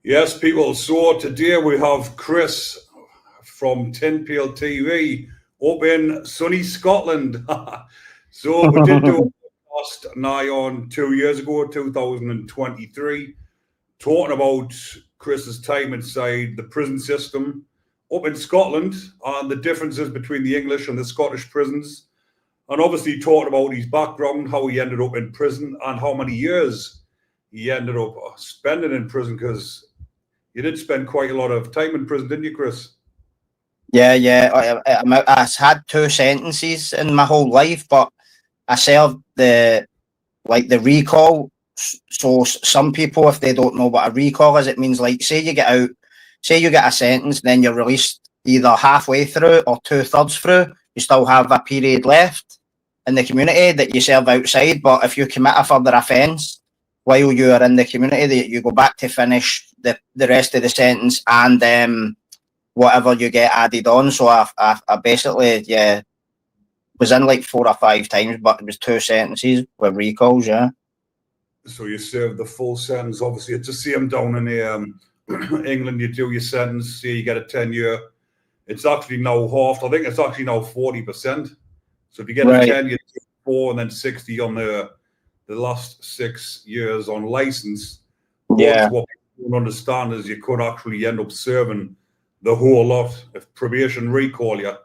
Yes, people. So today we have Chris from Tin Pale TV up in sunny Scotland. So we did do a podcast nigh on 2 years ago, 2023, talking about Chris's time inside the prison system up in Scotland and the differences between the English and the Scottish prisons. And obviously talking about his background, how he ended up in prison and how many years he ended up spending in prison, because you did spend quite a lot of time in prison, didn't you, Chris? I had two sentences in my whole life, but I served the recall. So some people, if they don't know what a recall is, it means like, say you get out, say you get a sentence, then you're released either halfway through or 2/3 through. You still have a period left in the community that you serve outside. But if you commit a further offence while you are in the community, you go back to finish the rest of the sentence and whatever you get added on. So I basically was in like 4 or 5 times, but it was 2 sentences with recalls. So you served the full sentence. Obviously, it's the same down in England. You do your sentence, say you get a 10-year. It's actually now halved. I think it's actually now 40%. So if you get a 10, you do 4 and then 60 on the last 6 years on license. Yeah. What people don't understand is you could actually end up serving the whole lot if probation recall you and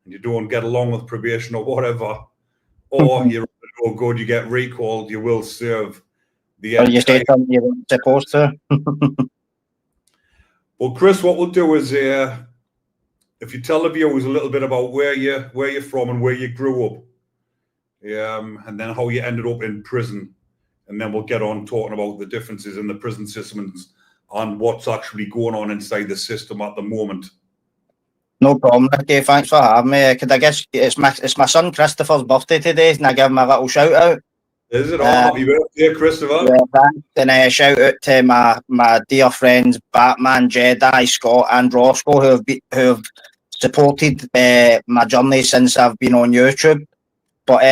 you don't get along with probation or whatever, or you're no good, you get recalled, you will serve the entire. You say something you weren't supposed to. Well, Chris, what we'll do is if you tell the viewers a little bit about where you're from and where you grew up, and then how you ended up in prison, and then we'll get on talking about the differences in the prison systems and what's actually going on inside the system at the moment. No problem, Ricky. Thanks for having me. Could I guess it's my son Christopher's birthday today, and I give him a little shout out. Is it? Happy birthday, Christopher. Yeah, thanks. And a shout out to my dear friends Batman, Jedi, Scott, and Roscoe, who have supported my journey since I've been on YouTube. But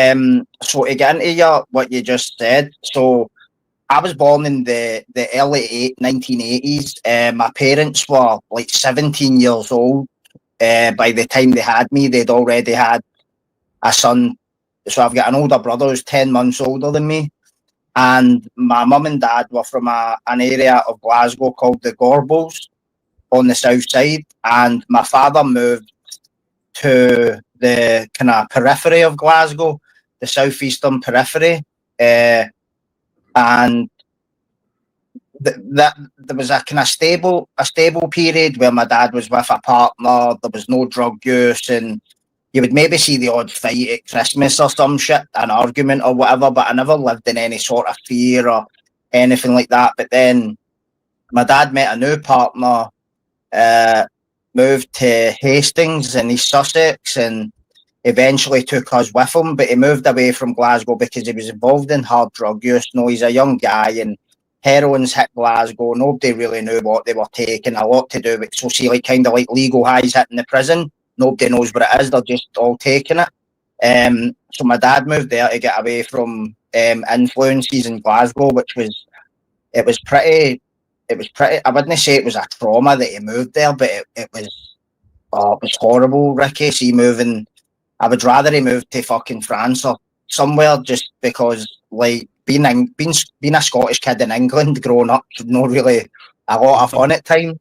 so to get into what you just said, so I was born in the early 1980s. My parents were like 17 years old. By the time they had me, they'd already had a son. So I've got an older brother who's 10 months older than me. And my mum and dad were from an area of Glasgow called the Gorbals on the south side. And my father moved to the kind of periphery of Glasgow, the southeastern periphery. And that there was a kind of stable period where my dad was with a partner. There was no drug use, and you would maybe see the odd fight at Christmas or some shit, an argument or whatever. But I never lived in any sort of fear or anything like that. But then my dad met a new partner, moved to Hastings in East Sussex, and eventually took us with him. But he moved away from Glasgow because he was involved in hard drug use. No, he's a young guy, and heroin's hit Glasgow. Nobody really knew what they were taking. A lot to do with, so see, like kind of like legal highs hitting the prison. Nobody knows what it is. They're just all taking it. So my dad moved there to get away from influences in Glasgow, it was pretty. I wouldn't say it was a trauma that he moved there, but it was horrible, Ricky. See, moving, I would rather he moved to fucking France or somewhere, just because like being a Scottish kid in England growing up, not really a lot of fun at times.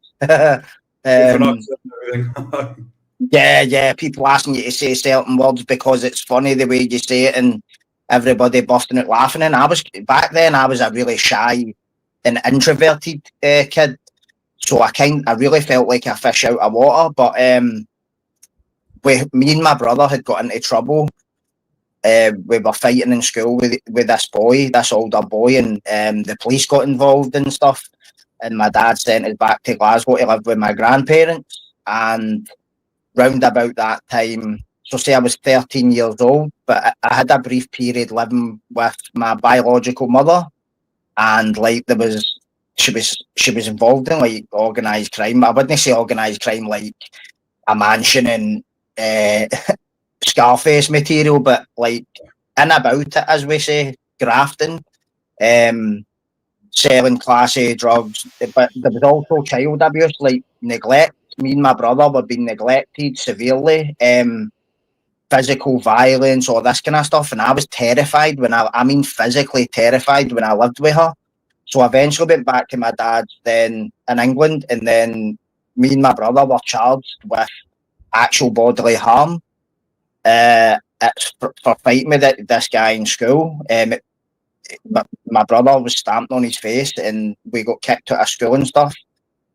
Yeah, people asking you to say certain words because it's funny the way you say it, and everybody busting out laughing. And I was a really shy and introverted kid, so I really felt like a fish out of water. But me and my brother had got into trouble. We were fighting in school with this older boy, and the police got involved and stuff. And my dad sent us back to Glasgow to live with my grandparents. And round about that time, so say I was 13 years old, but I had a brief period living with my biological mother, and like she was involved in like organised crime. I wouldn't say organised crime like a mansion and Scarface material, but like in about it, as we say, grafting. selling Class A drugs, but there was also child abuse, like neglect. Me and my brother were being neglected severely, physical violence, all this kind of stuff, and I was terrified I mean physically terrified when I lived with her. So I eventually went back to my dad's then in England, and then me and my brother were charged with actual bodily harm. It's for fighting with this guy in school. My brother was stamped on his face, and we got kicked out of school and stuff.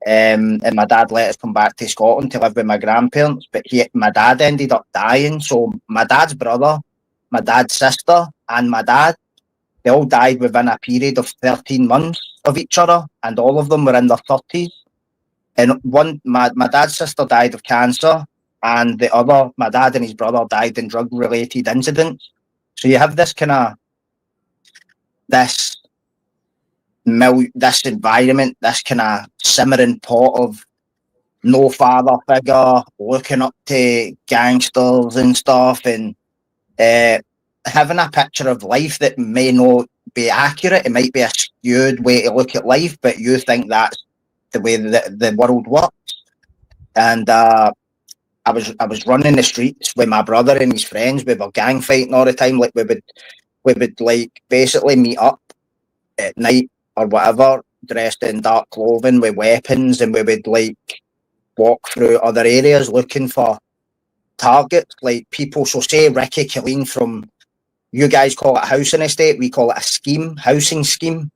And my dad let us come back to Scotland to live with my grandparents, but my dad ended up dying. So my dad's brother, my dad's sister, and my dad, they all died within a period of 13 months of each other, and all of them were in their 30s. And my dad's sister died of cancer, and the other, my dad and his brother, died in drug-related incidents. So you have this kind of this environment, this kind of simmering pot of no father figure, looking up to gangsters and stuff, and having a picture of life that may not be accurate. It might be a skewed way to look at life, but you think that's the way that the world works. And I was running the streets with my brother and his friends. We were gang fighting all the time. Like we would like basically meet up at night or whatever, dressed in dark clothing with weapons, and we would like walk through other areas looking for targets, like people. So say Ricky Killeen from, you guys call it a housing estate, we call it a housing scheme.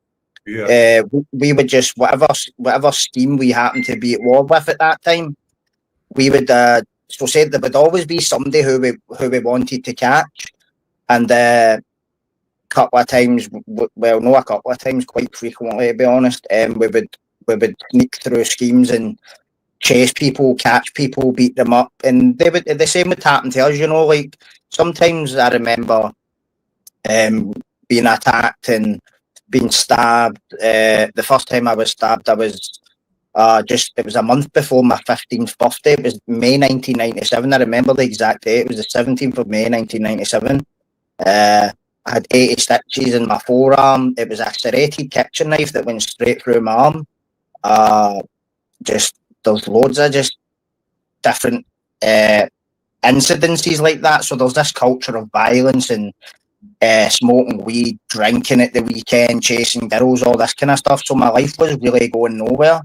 Yeah. We would just, whatever scheme we happened to be at war with at that time, we would so say there would always be somebody who we wanted to catch. And couple of times, well, no, a couple of times, quite frequently, to be honest, we would sneak through schemes and chase people, catch people, beat them up, and the same would happen to us. You know, like sometimes I remember being attacked and being stabbed. The first time I was stabbed, I was it was a month before my 15th birthday. It was May 1997. I remember the exact date. It was the 17th of May 1997. I had 80 stitches in my forearm. It was a serrated kitchen knife that went straight through my arm. There's loads of just different incidences like that. So there's this culture of violence and smoking weed, drinking at the weekend, chasing girls, all this kind of stuff. So my life was really going nowhere.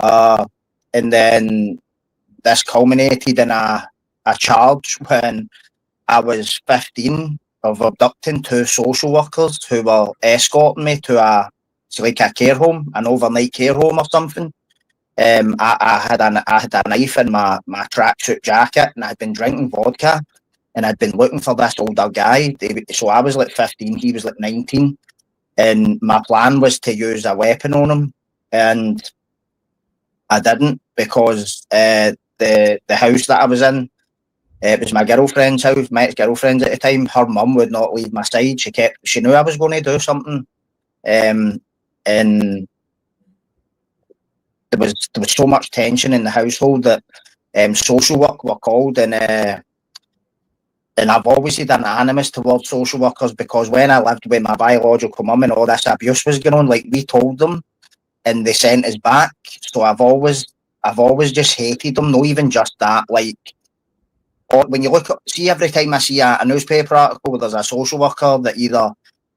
And then this culminated in a charge when I was 15 of abducting two social workers who were escorting me to like a care home, an overnight care home or something. I had a knife in my tracksuit jacket, and I'd been drinking vodka, and I'd been looking for this older guy. So I was like 15, he was like 19, and my plan was to use a weapon on him, and I didn't, because the house that I was in, it was my girlfriend's house, my ex-girlfriend's at the time. Her mum would not leave my side. She knew I was going to do something, and there was so much tension in the household that social work were called, and I've always had an animus towards social workers, because when I lived with my biological mum and all this abuse was going on, like, we told them and they sent us back. So I've always just hated them. Not even just that, like, or when you look up, see, every time I see a newspaper article where there's a social worker that either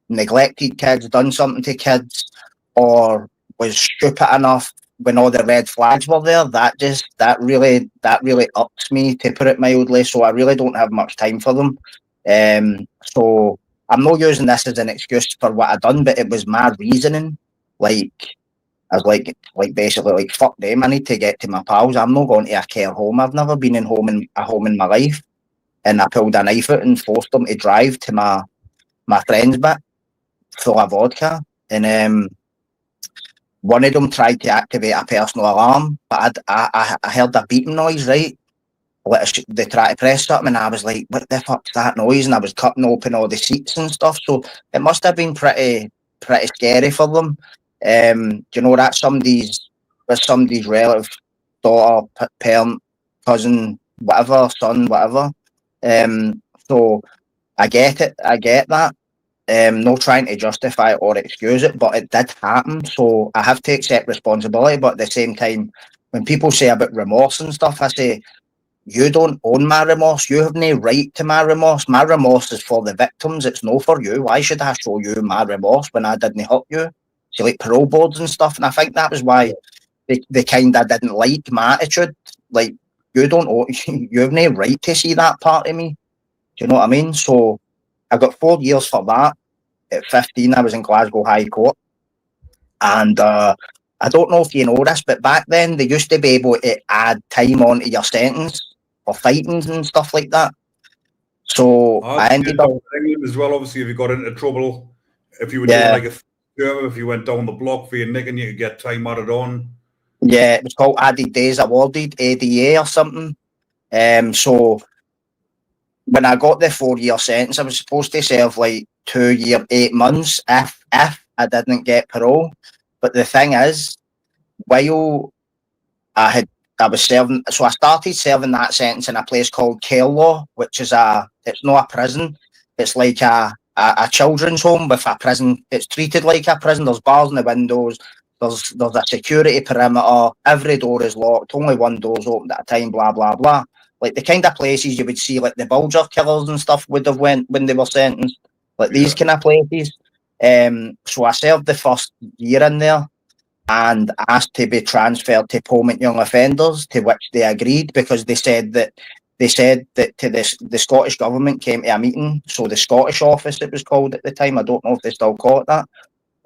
neglected kids, done something to kids, or was stupid enough when all the red flags were there, that really ups me, to put it mildly. So I really don't have much time for them. So I'm not using this as an excuse for what I done, but it was my reasoning. Like, I was like basically like, fuck them, I need to get to my pals. I'm not going to a care home. I've never been in a home in my life. And I pulled a knife out and forced them to drive to my friend's bit full of vodka. And one of them tried to activate a personal alarm, but I heard a beeping noise, right? They tried to press something, and I was like, what the fuck's that noise? And I was cutting open all the seats and stuff. So it must have been pretty scary for them. You know, that's somebody's relative, daughter, parent, cousin, whatever, son, whatever. So I get it. I get that. no trying to justify or excuse it, but it did happen. So I have to accept responsibility. But at the same time, when people say about remorse and stuff, I say, you don't own my remorse. You have no right to my remorse. My remorse is for the victims. It's no for you. Why should I show you my remorse when I didn't help you? See, like parole boards and stuff. And I think that was why they kind of didn't like my attitude. Like, you don't own, you have no right to see that part of me. Do you know what I mean? So I got 4 years for that. At 15, I was in Glasgow High Court. And I don't know if you know this, but back then they used to be able to add time onto your sentence for fightings and stuff like that. So I ended up in England as well. Obviously, if you got into trouble, if you were doing like a if you went down the block for your nicking, you could get time added on. Yeah, it was called Added Days Awarded, ADA or something. So when I got the 4 year sentence, I was supposed to serve like 2 year, 8 months if I didn't get parole. But the thing is, while I was serving, so I started serving that sentence in a place called Carelaw, which is it's not a prison, it's like a children's home with a prison. It's treated like a prison. There's bars in the windows, there's a security perimeter, every door is locked, only one door's open at a time, blah blah blah. Like the kind of places you would see like the Bulger killers and stuff would have went when they were sentenced, like these kind of places. So I served the first year in there and asked to be transferred to Polmont Young Offenders, to which they agreed, because they said that to the Scottish government came to a meeting, so the Scottish office it was called at the time, I don't know if they still call it that,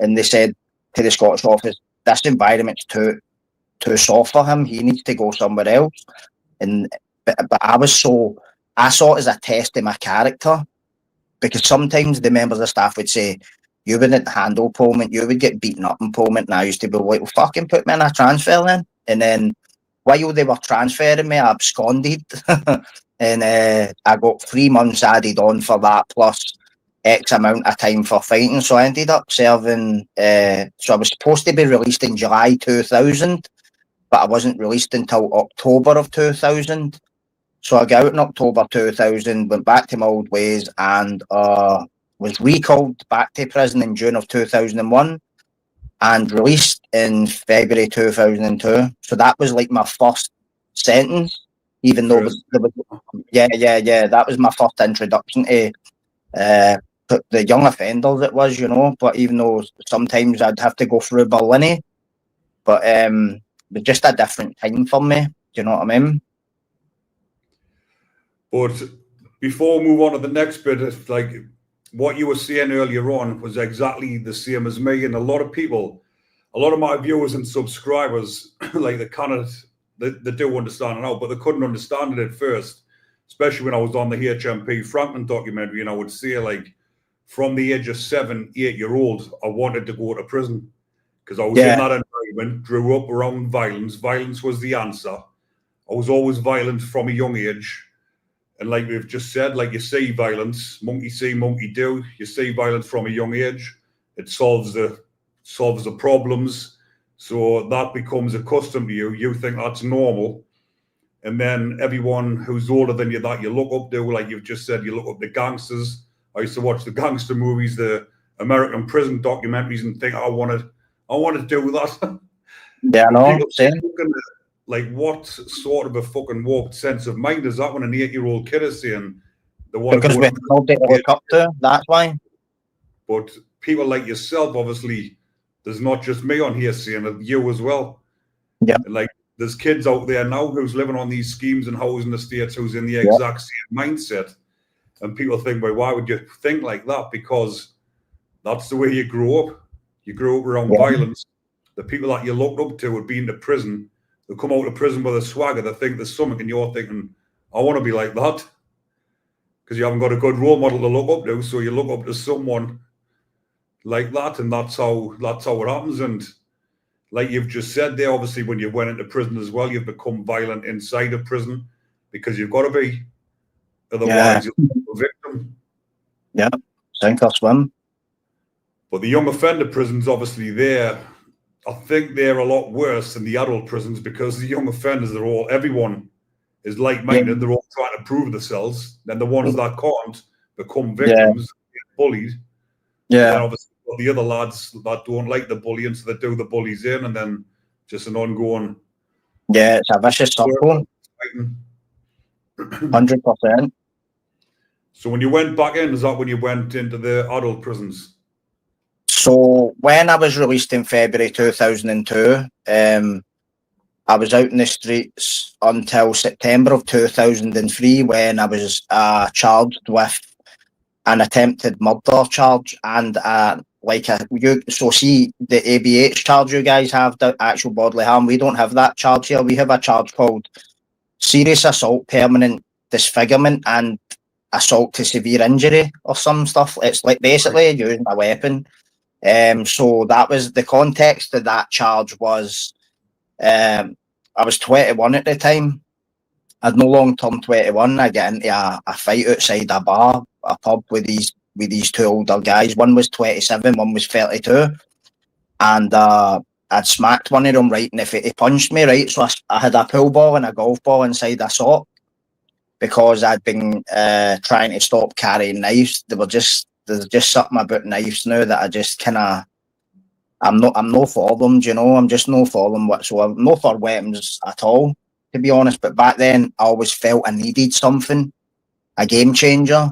and they said to the Scottish office, this environment's too soft for him, he needs to go somewhere else. And but I saw it as a test of my character, because sometimes the members of staff would say, you wouldn't handle Polmont, you would get beaten up in Polmont, and I used to be like, well, fucking put me in a transfer then. And then while they were transferring me, I absconded. And I got 3 months added on for that, plus X amount of time for fighting. So I ended up serving, so I was supposed to be released in July 2000, but I wasn't released until October of 2000. So I got out in October 2000, went back to my old ways, and was recalled back to prison in June of 2001 and released in February 2002. So that was like my first sentence, even though that was my first introduction to the young offenders it was, you know, but even though sometimes I'd have to go through Berlin, but it was just a different time for me, do you know what I mean? But before we move on to the next bit, it's like what you were saying earlier on was exactly the same as me. And a lot of my viewers and subscribers, like they do understand it now, but they couldn't understand it at first, especially when I was on the HMP Franklin documentary. And I would say, like, from the age of 7, 8 year old, I wanted to go to prison because I was in that environment, grew up around violence. Violence was the answer. I was always violent from a young age. And like we've just said, like you see violence, monkey see, monkey do. You see violence from a young age. It solves the problems. So that becomes accustomed to you. You think that's normal. And then everyone who's older than you that you look up to, like you've just said, you look up to gangsters. I used to watch the gangster movies, the American prison documentaries, and think I want to do that. Yeah, no. Like, what sort of a fucking warped sense of mind is that when an 8-year-old kid is saying they want because to we're not to look up to, that's why. But people like yourself, obviously, there's not just me on here saying it, you as well. Yeah. Like, there's kids out there now who's living on these schemes and housing estates who's in the exact same mindset. And people think, well, why would you think like that? Because that's the way you grow up. You grow up around violence. The people that you looked up to would be into prison. They come out of prison with a swagger. They think there's something, and you're thinking, I want to be like that. Because you haven't got a good role model to look up to. So you look up to someone like that, and that's how it happens. And like you've just said there, obviously, when you went into prison as well, you've become violent inside of prison because you've got to be. Otherwise, you'll be a victim. Yeah, sink or swim. But the young offender prisons, obviously, I think they're a lot worse than the adult prisons because the young offenders everyone is like-minded. They're all trying to prove themselves. Then the ones that can't become victims, get bullied. And then Yeah. obviously the other lads that don't like the bullying, so they do the bullies in, and then just an ongoing Yeah, it's a vicious circle. fighting. 100%. So when you went back in, is that when you went into the adult prisons? So when I was released in February 2002, I was out in the streets until September of 2003 when I was charged with an attempted murder charge and so see the ABH charge you guys have, the actual bodily harm. We don't have that charge here. We have a charge called serious assault, permanent disfigurement, and assault to severe injury or some stuff. It's like basically using a weapon. So that was the context of that charge was I was 21 at the time. I had no long-term 21. I get into a fight outside a bar, a pub with these two older guys. One was 27, one was 32. And I'd smacked one of them right in the face. He punched me, right? So I had a pool ball and a golf ball inside a sock because I'd been trying to stop carrying knives. There's just something about knives now that I just kind of, I'm no for them, do you know? I'm just no for them whatsoever. No for weapons at all, to be honest. But back then, I always felt I needed something, a game changer.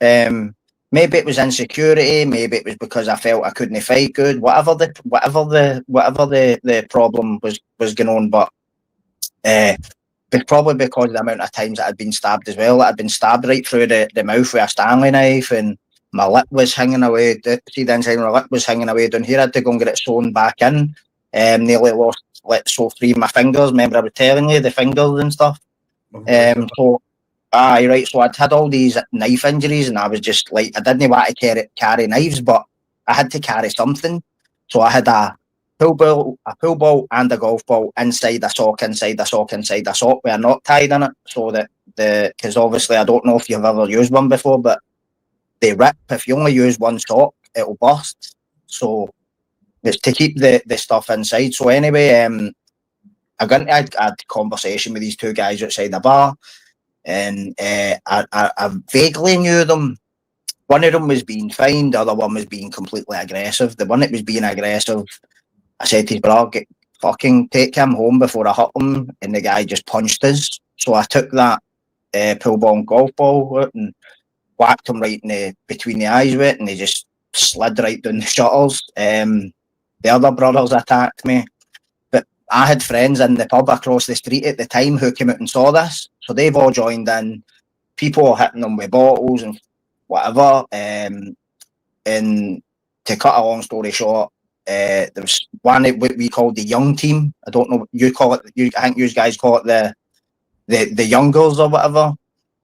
Maybe it was insecurity. Maybe it was because I felt I couldn't fight good. Whatever the problem was going on, but probably because of the amount of times that I'd been stabbed as well. I'd been stabbed right through the mouth with a Stanley knife, and my lip was hanging away. See the inside of my lip was hanging away down here. I had to go and get it sewn back in. Nearly lost so 3 of my fingers. Remember I was telling you the fingers and stuff. So right. So I'd had all these knife injuries, and I was just like, I didn't want to carry knives, but I had to carry something. So I had a pool ball and a golf ball inside a sock with a knot tied in it, so that because obviously I don't know if you've ever used one before, but they rip. If you only use one sock, it'll burst. So it's to keep the stuff inside. So anyway, I had a conversation with these two guys outside the bar, and I vaguely knew them. One of them was being fine, the other one was being completely aggressive. The one that was being aggressive, I said to his brother, fucking take him home before I hurt him, and the guy just punched us. So I took that pool ball and golf ball out and whacked him right in between the eyes with it, and he just slid right down the shutters. The other brothers attacked me, but I had friends in the pub across the street at the time who came out and saw this, so they've all joined in. People were hitting them with bottles and whatever. And to cut a long story short, there was one that we called the young team. I don't know, you call it. I think you guys call it the young girls or whatever.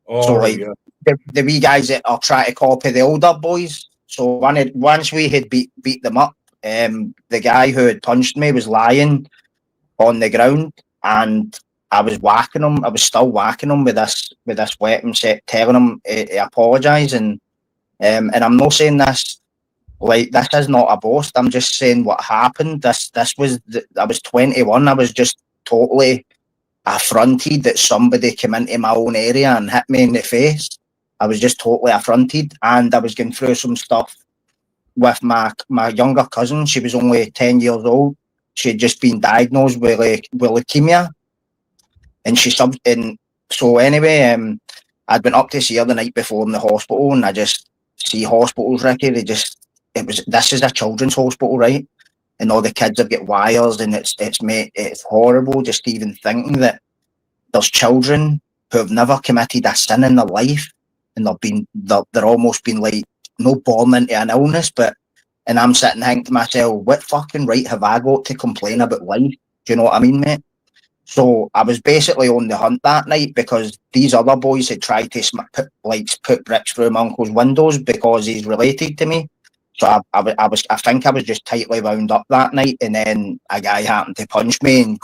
Oh, so right, like yeah. the wee guys that are trying to copy the older boys. So once we had beat them up, the guy who had punched me was lying on the ground, and I was whacking him. I was still whacking him with this weapon set, telling him to apologise. And I'm not saying this like this is not a boast. I'm just saying what happened. This was I was 21. I was just totally affronted that somebody came into my own area and hit me in the face. I was just totally affronted, and I was going through some stuff with my younger cousin. She was only 10 years old. She had just been diagnosed with leukemia, and so anyway, I'd been up to see her the night before in the hospital, and I just see hospitals, Ricky. This is a children's hospital, right? And all the kids have got wires, and it's horrible just even thinking that there's children who have never committed a sin in their life, and they're almost been like not born into an illness, and I'm sitting thinking to myself, what fucking right have I got to complain about life? Do you know what I mean, mate? So I was basically on the hunt that night because these other boys had tried to put bricks through my uncle's windows because he's related to me. So I think I was just tightly wound up that night, and then a guy happened to punch me, and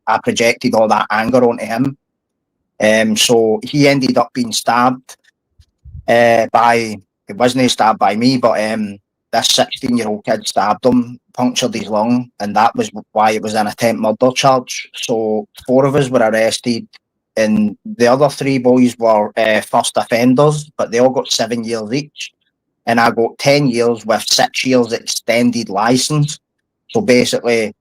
I projected all that anger onto him. So he ended up being stabbed it wasn't stabbed by me, but this 16-year-old kid stabbed him, punctured his lung, and that was why it was an attempt murder charge. So 4 of us were arrested, and the other 3 boys were first offenders, but they all got 7 years each. and I got 10 years with 6 years extended license. So basically,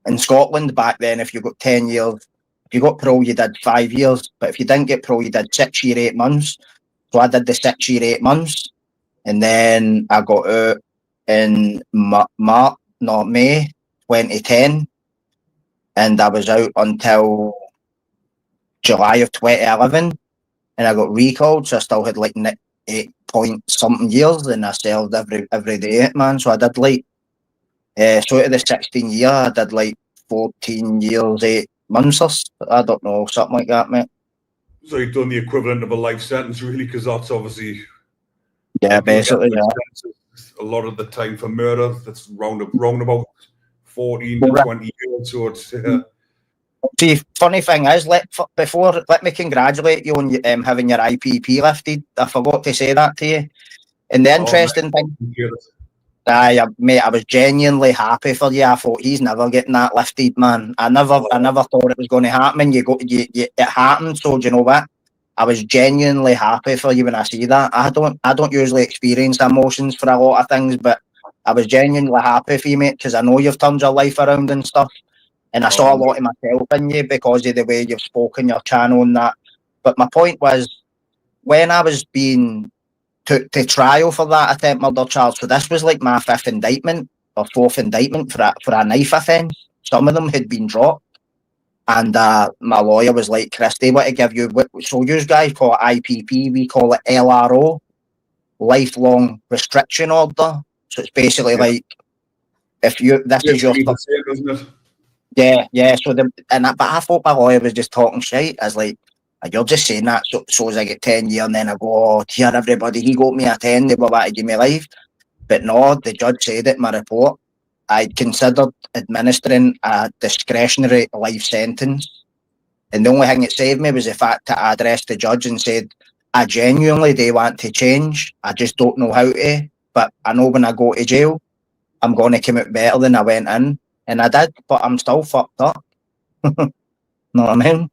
in Scotland back then, if you got 10 years, if you got pro, you did 5 years. But if you didn't get pro, you did 6 year, 8 months. So I did the 6 year, 8 months. And then I got out in May 2010. And I was out until July of 2011. And I got recalled. So I still had like 8 point something years. And I served every day, man. So I did like, so out of the 16 year, I did like 14 years, 8 months or I don't know, something like that, mate. So you've done the equivalent of a life sentence, really, because that's obviously basically, a lot of the time for murder. That's round about 14 to 20 years. So it's See, funny thing is, let me congratulate you on having your IPP lifted. I forgot to say that to you. And the interesting thing, mate, I was genuinely happy for you. I thought he's never getting that lifted, man. I never thought it was going to happen. It happened. So do you know what? I was genuinely happy for you when I see that. I don't usually experience emotions for a lot of things, but I was genuinely happy for you, mate, because I know you've turned your life around and stuff. And I saw a lot of myself in you because of the way you've spoken your channel and that. But my point was, when I was being took to trial for that attempt murder charge, so this was like my 5th indictment or 4th indictment for a knife offence. Some of them had been dropped. And my lawyer was like, Chris, they want to give you, so you guys call it IPP, we call it LRO, lifelong restriction order. So it's basically like, if you, this is your stuff. Isn't it? Yeah. So but I thought my lawyer was just talking shit. I was like, you're just saying that so as I get 10 years and then I go, oh, dear everybody, he got me a 10, they were about to give me life. But no, the judge said it in my report. I considered administering a discretionary life sentence. And the only thing that saved me was the fact that I addressed the judge and said, I genuinely do want to change. I just don't know how to. But I know when I go to jail, I'm going to come out better than I went in. And I did, but I'm still fucked up. Know what I mean?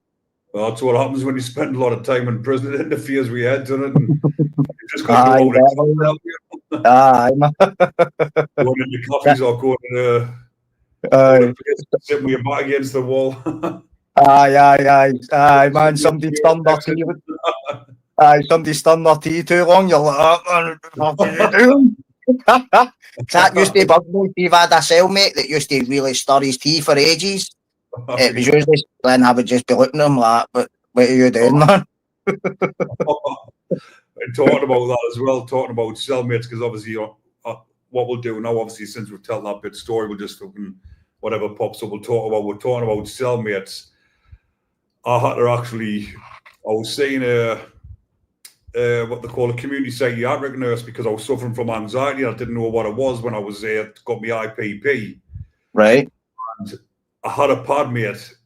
Well, that's what happens when you spend a lot of time in prison. It interferes with your head, doesn't it? And you just got to go going into coffees or going to sitting with your back against the wall. Aye, man. Somebody stunned their tea. Somebody stunned their tea too long. You're like, what are you doing? That used to bug me. If I had a cellmate that used to really stir his tea for ages, it was usually, then I would just be looking at him like, what are you doing, man? And talking about that as well, talking about cellmates, because obviously what we'll do now, obviously, since we've told that bit story, we'll just whatever pops up, we're talking about cellmates. I was seeing what they call a community psychiatric nurse because I was suffering from anxiety. I didn't know what it was when I was there, got my IPP. Right. And I had a pad mate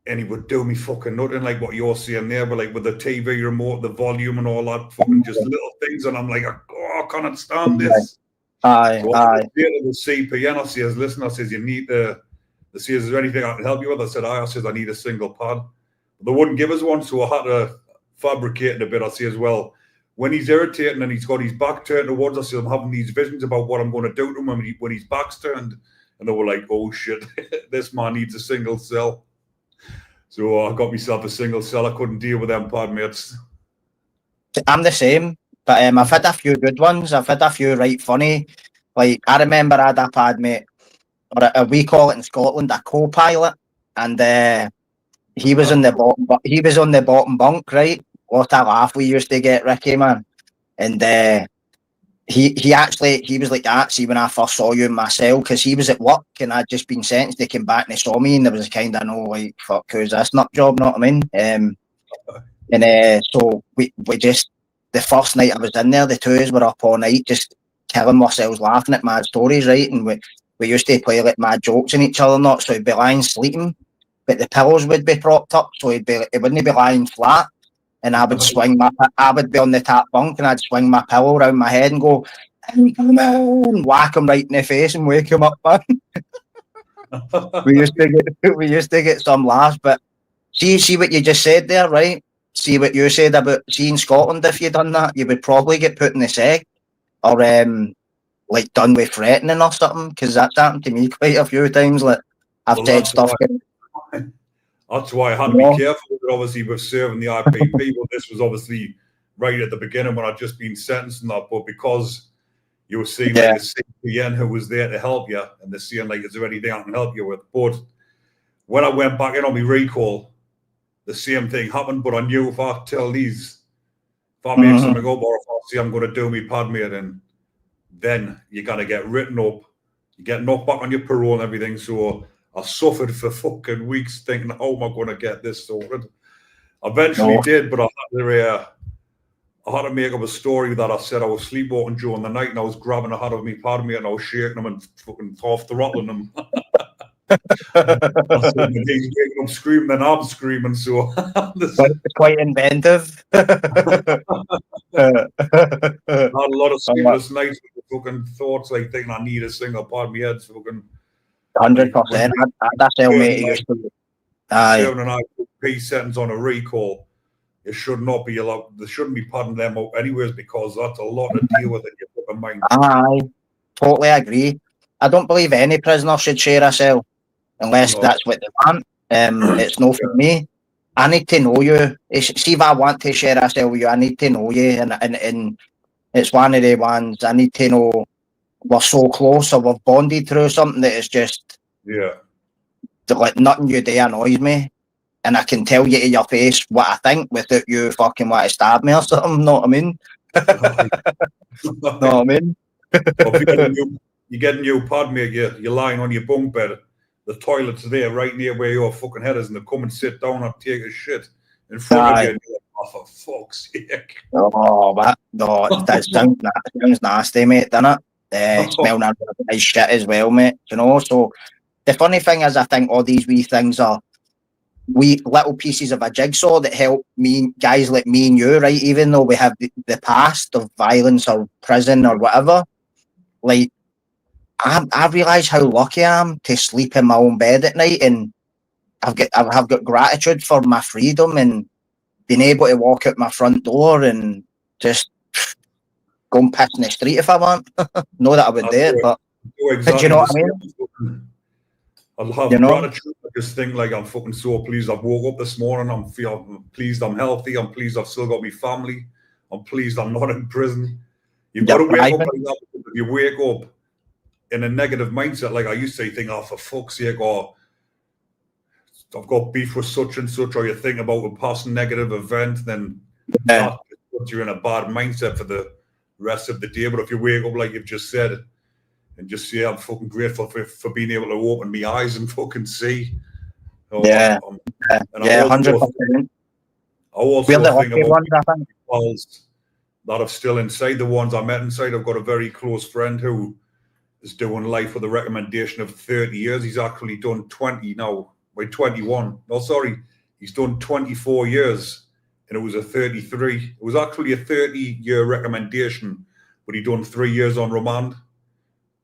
and he would do me fucking nothing like what you're saying there, but like with the TV remote, the volume and all that, fucking just little things. And I'm like, oh, I can't stand this. Aye. The CPN, I says, listen, I says, you need to, they says, is there anything I can help you with? I said, I says, I need a single pad. They wouldn't give us one, so I had to fabricate it a bit. I say as well, when he's irritating and he's got his back turned towards us, I'm having these visions about what I'm going to do to him when his back's turned. And they were like, oh shit, this man needs a single cell. So I got myself a single cell. I couldn't deal with them pad mates. I'm the same, but I've had a few good ones. I've had a few right funny. Like, I remember I had a pad mate, or we call it in Scotland a co-pilot, and he was on the bottom bunk, right? What a laugh we used to get, Ricky, man. And he was like that. See, when I first saw you in my cell, because he was at work and I'd just been sentenced, they came back and they saw me, and there was a kind of, no, like, fuck, who's this nut job? Know what I mean? So we just, the first night I was in there, the two of us were up all night just killing ourselves laughing at mad stories, right? And we used to play like mad jokes on each other, not so he'd be lying sleeping, but the pillows would be propped up, so he wouldn't be lying flat. And I would be on the top bunk and I'd swing my pillow around my head and go, and whack him right in the face and wake him up, man. we used to get some laughs, but see what you just said there, right? See what you said about, in Scotland, if you done that, you would probably get put in the seg or like done with threatening or something, because that's happened to me quite a few times. Like I've Well, said stuff. That's why I had to be careful with it, obviously, with serving the IPP. But this was obviously right at the beginning when I'd just been sentenced and that. But because you were seeing like a CPN who was there to help you, and they're seeing like, is there anything I can help you with? But when I went back in on my recall, the same thing happened. But I knew if I tell these, if I make something up or if I see I'm going to do me pad mate, then you're going to get written up. You get knocked back on your parole and everything. So I suffered for fucking weeks thinking, how am I going to get this sorted? Eventually did, but I had to make up a story that I said I was sleepwalking during the night and I was grabbing a hat of me pad mate and I was shaking him and fucking half throttling him. He's waking up screaming and I'm screaming, so it's quite inventive. I had a lot of sleepless nights with fucking thoughts like thinking I need a single pad my head's fucking 100%. That's how mate used to. Serving an IPP sentence on a recall, it should not be allowed. They shouldn't be padding them up anyways because that's a lot to deal with in your fucking mind. I totally agree. I don't believe any prisoner should share a cell unless that's what they want. It's no for me. I need to know you. See, if I want to share a cell with you, I need to know you, and it's one of the ones I need to know. We're so close, or we've bonded through something that it's just like nothing you do annoys me, and I can tell you to your face what I think without you fucking want to stab me or something. Know what I mean? Know what I mean? You get a new pad mate, you're lying on your bunk bed. The toilet's there right near where your fucking head is, and they come and sit down and take a shit in front of you. And you're like, oh, for fuck's sake. Oh, that sounds nasty, mate, doesn't it? Smelling a nice shit as well, mate. You know, so the funny thing is, I think all these wee things are wee little pieces of a jigsaw that help me, guys like me and you, right? Even though we have the past of violence or prison or whatever, like, I realise how lucky I am to sleep in my own bed at night, and I've got gratitude for my freedom and being able to walk out my front door and just go and piss in the street if I want. Know that I would do it, but exactly. do you know what I mean? I'll have gratitude. I just think like I'm fucking so pleased I've woke up this morning. I'm pleased I'm healthy. I'm pleased I've still got my family. I'm pleased I'm not in prison. You've got to wake up like that. If you wake up in a negative mindset, like I used to think, oh, for fuck's sake, or I've got beef with such and such, or you think about a past negative event, then that puts you in a bad mindset for the rest of the day. But if you wake up like you've just said, and just say, I'm fucking grateful for being able to open my eyes and fucking see. 100%. I also think about people that are still inside, the ones I met inside. I've got a very close friend who is doing life with a recommendation of 30 years. He's actually done 20 now, by 21. No, sorry, he's done 24 years, and it was a 33. It was actually a 30-year recommendation, but he done 3 years on remand.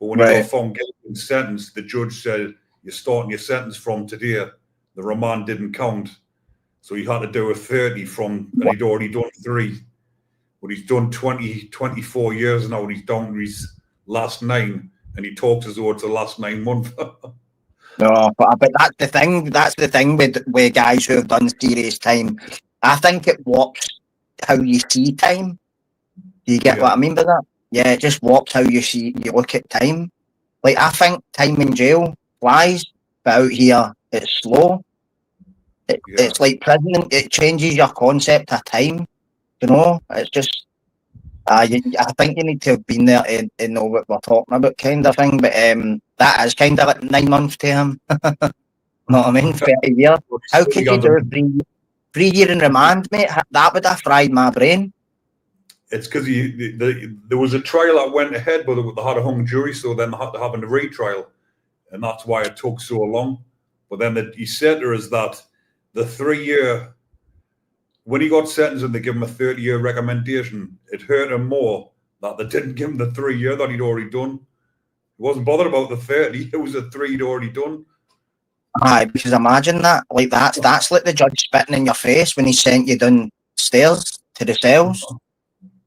But when he got found guilty and sentenced, the judge said, you're starting your sentence from today. The remand didn't count. So he had to do a 30 and he'd already done 3. But he's done 24 years now, and he's down to his last 9. And he talks as though it's the last 9 months. No, but that's the thing. That's the thing with guys who have done serious time. I think it warps how you see time. Do you get what I mean by that? Yeah, it just warps how you look at time. Like, I think time in jail flies, but out here it's slow. It's like prison. It changes your concept of time. You know, it's just. I think you need to have been there to know what we're talking about, kind of thing. But that is kind of like 9 months to him. Know what I mean? 30 years. How could you do 3 year in remand, mate? That would have fried my brain. It's because there was a trial that went ahead, but they had a hung jury, so then they had to have a retrial, and that's why it took so long. But then he said to us that the 3 year. When he got sentenced and they give him a 30-year recommendation, it hurt him more that they didn't give him the 3 year that he'd already done. He wasn't bothered about the 30. It was a 3 he'd already done. Aye, because imagine that. Like, that's like the judge spitting in your face when he sent you downstairs to the cells.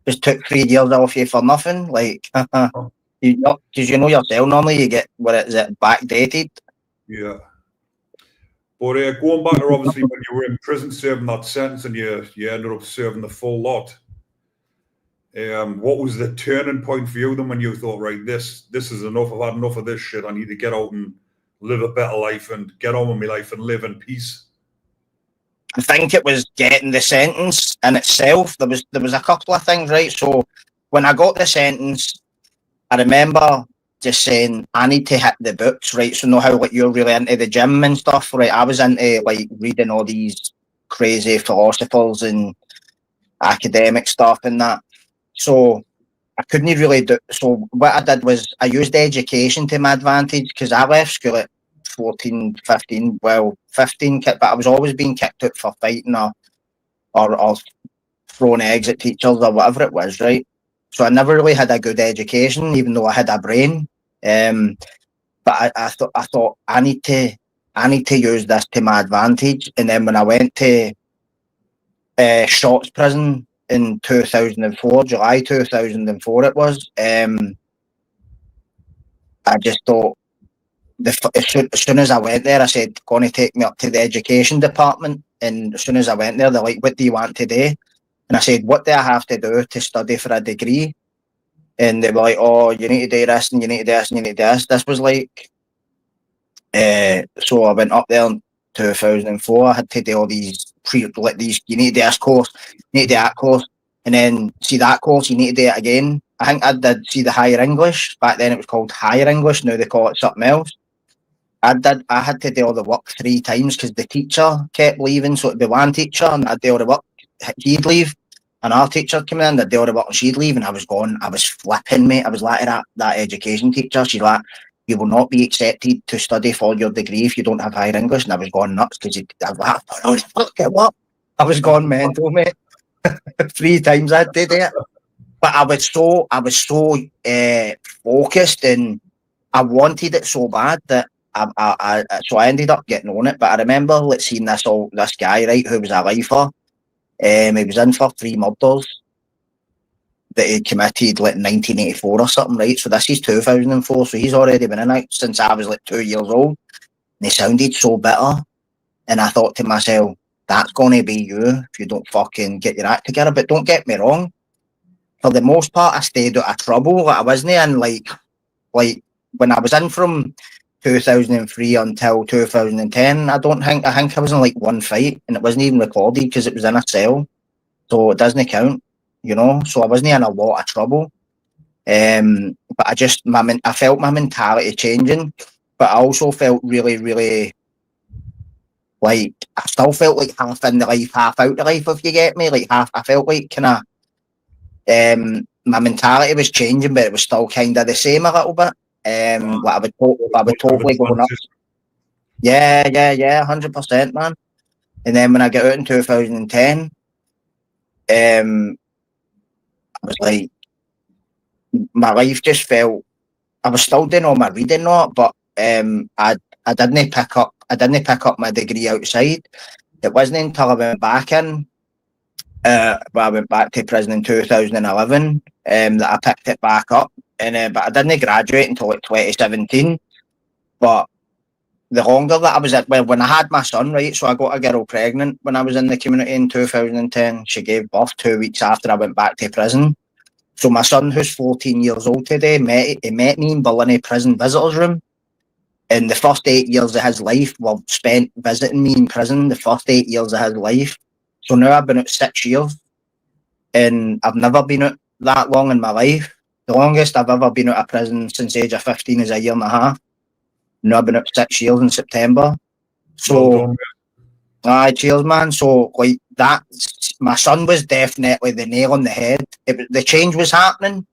just took 3 years off you for nothing. Like, because you know yourself, normally you get, what is it, backdated. Yeah. But going back to obviously when you were in prison serving that sentence and you ended up serving the full lot, what was the turning point for you then when you thought, right, this is enough, I've had enough of this shit, I need to get out and live a better life and get on with my life and live in peace? I think it was getting the sentence in itself. There was a couple of things, right? So when I got the sentence, I remember just saying, I need to hit the books, right? So know how like you're really into the gym and stuff, right? I was into like reading all these crazy philosophers and academic stuff and that. So I couldn't really do. So what I did was I used education to my advantage because I left school at 14, 15, well, 15, but I was always being kicked out for fighting or throwing eggs at teachers or whatever it was, right? So I never really had a good education, even though I had a brain. But I thought I need to use this to my advantage. And then when I went to Shotts prison in 2004, July 2004 it was, I just thought, as soon as I went there, I said, going to take me up to the education department. And as soon as I went there, they're like, what do you want to do? And I said, what do I have to do to study for a degree? And they were like, oh, you need to do this and you need to do this and you need to do this. This was like, so I went up there in 2004. I had to do all these you need to do this course, you need to do that course, and then see that course, you need to do it again. I think I did see the higher English. Back then it was called higher English, now they call it something else. I had to do all the work 3 times because the teacher kept leaving. So it'd be one teacher and I'd do all the work, he'd leave. And our teacher came in, they'd do all the work and she'd leave. And I was flipping, mate. I was like that education teacher. She's like, you will not be accepted to study for your degree if you don't have higher English. And I was going nuts because I was like, what? I was going mental, mate. 3 times I did it. But I was so focused and I wanted it so bad that so I ended up getting on it. But I remember seeing this guy, right, who was a lifer. He was in for 3 murders that he committed like in 1984 or something, right? So this is 2004. So he's already been in it since I was like 2 years old. And he sounded so bitter. And I thought to myself, that's going to be you if you don't fucking get your act together. But don't get me wrong. For the most part, I stayed out of trouble. Like I wasn't in like when I was in from 2003 until 2010, I think I was in like 1 fight and it wasn't even recorded because it was in a cell. So it doesn't count, you know? So I wasn't in a lot of trouble. But I felt my mentality changing, but I also felt really, really like, I still felt like half in the life, half out the life, if you get me. Like I felt like kind of, my mentality was changing, but it was still kind of the same a little bit. Like I would totally go nuts. Yeah, 100%, man. And then when I got out in 2010, I was like, my life just felt. I was still doing all my reading, not, but I didn't pick up my degree outside. It wasn't until I went back in. I went back to prison in 2011 that I picked it back up. And but I didn't graduate until like 2017. But the longer that I was at, when I had my son, right, so I got a girl pregnant when I was in the community in 2010. She gave birth 2 weeks after I went back to prison. So my son, who's 14 years old today, met me in Berlin prison visitors room. And the first 8 years of his life were spent visiting me in prison. The first 8 years of his life. So now I've been out 6 years, and I've never been out that long in my life. The longest I've ever been out of prison since the age of 15 is a year and a half. Now I've been out 6 years in September. So, cheers, man. So, like that, my son was definitely the nail on the head. The change was happening,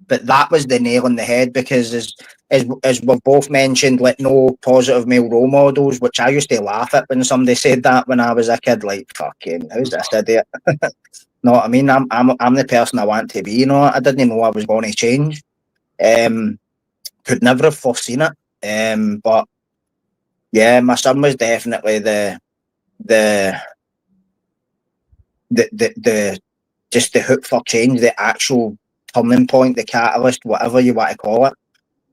but that was the nail on the head because, as we've both mentioned, like no positive male role models, which I used to laugh at when somebody said that when I was a kid. Like, fucking, who's this idiot? Know what I mean? I'm the person I want to be. You know, I didn't know I was going to change. Could never have foreseen it. But yeah, my son was definitely the just the hook for change, the actual turning point, the catalyst, whatever you want to call it.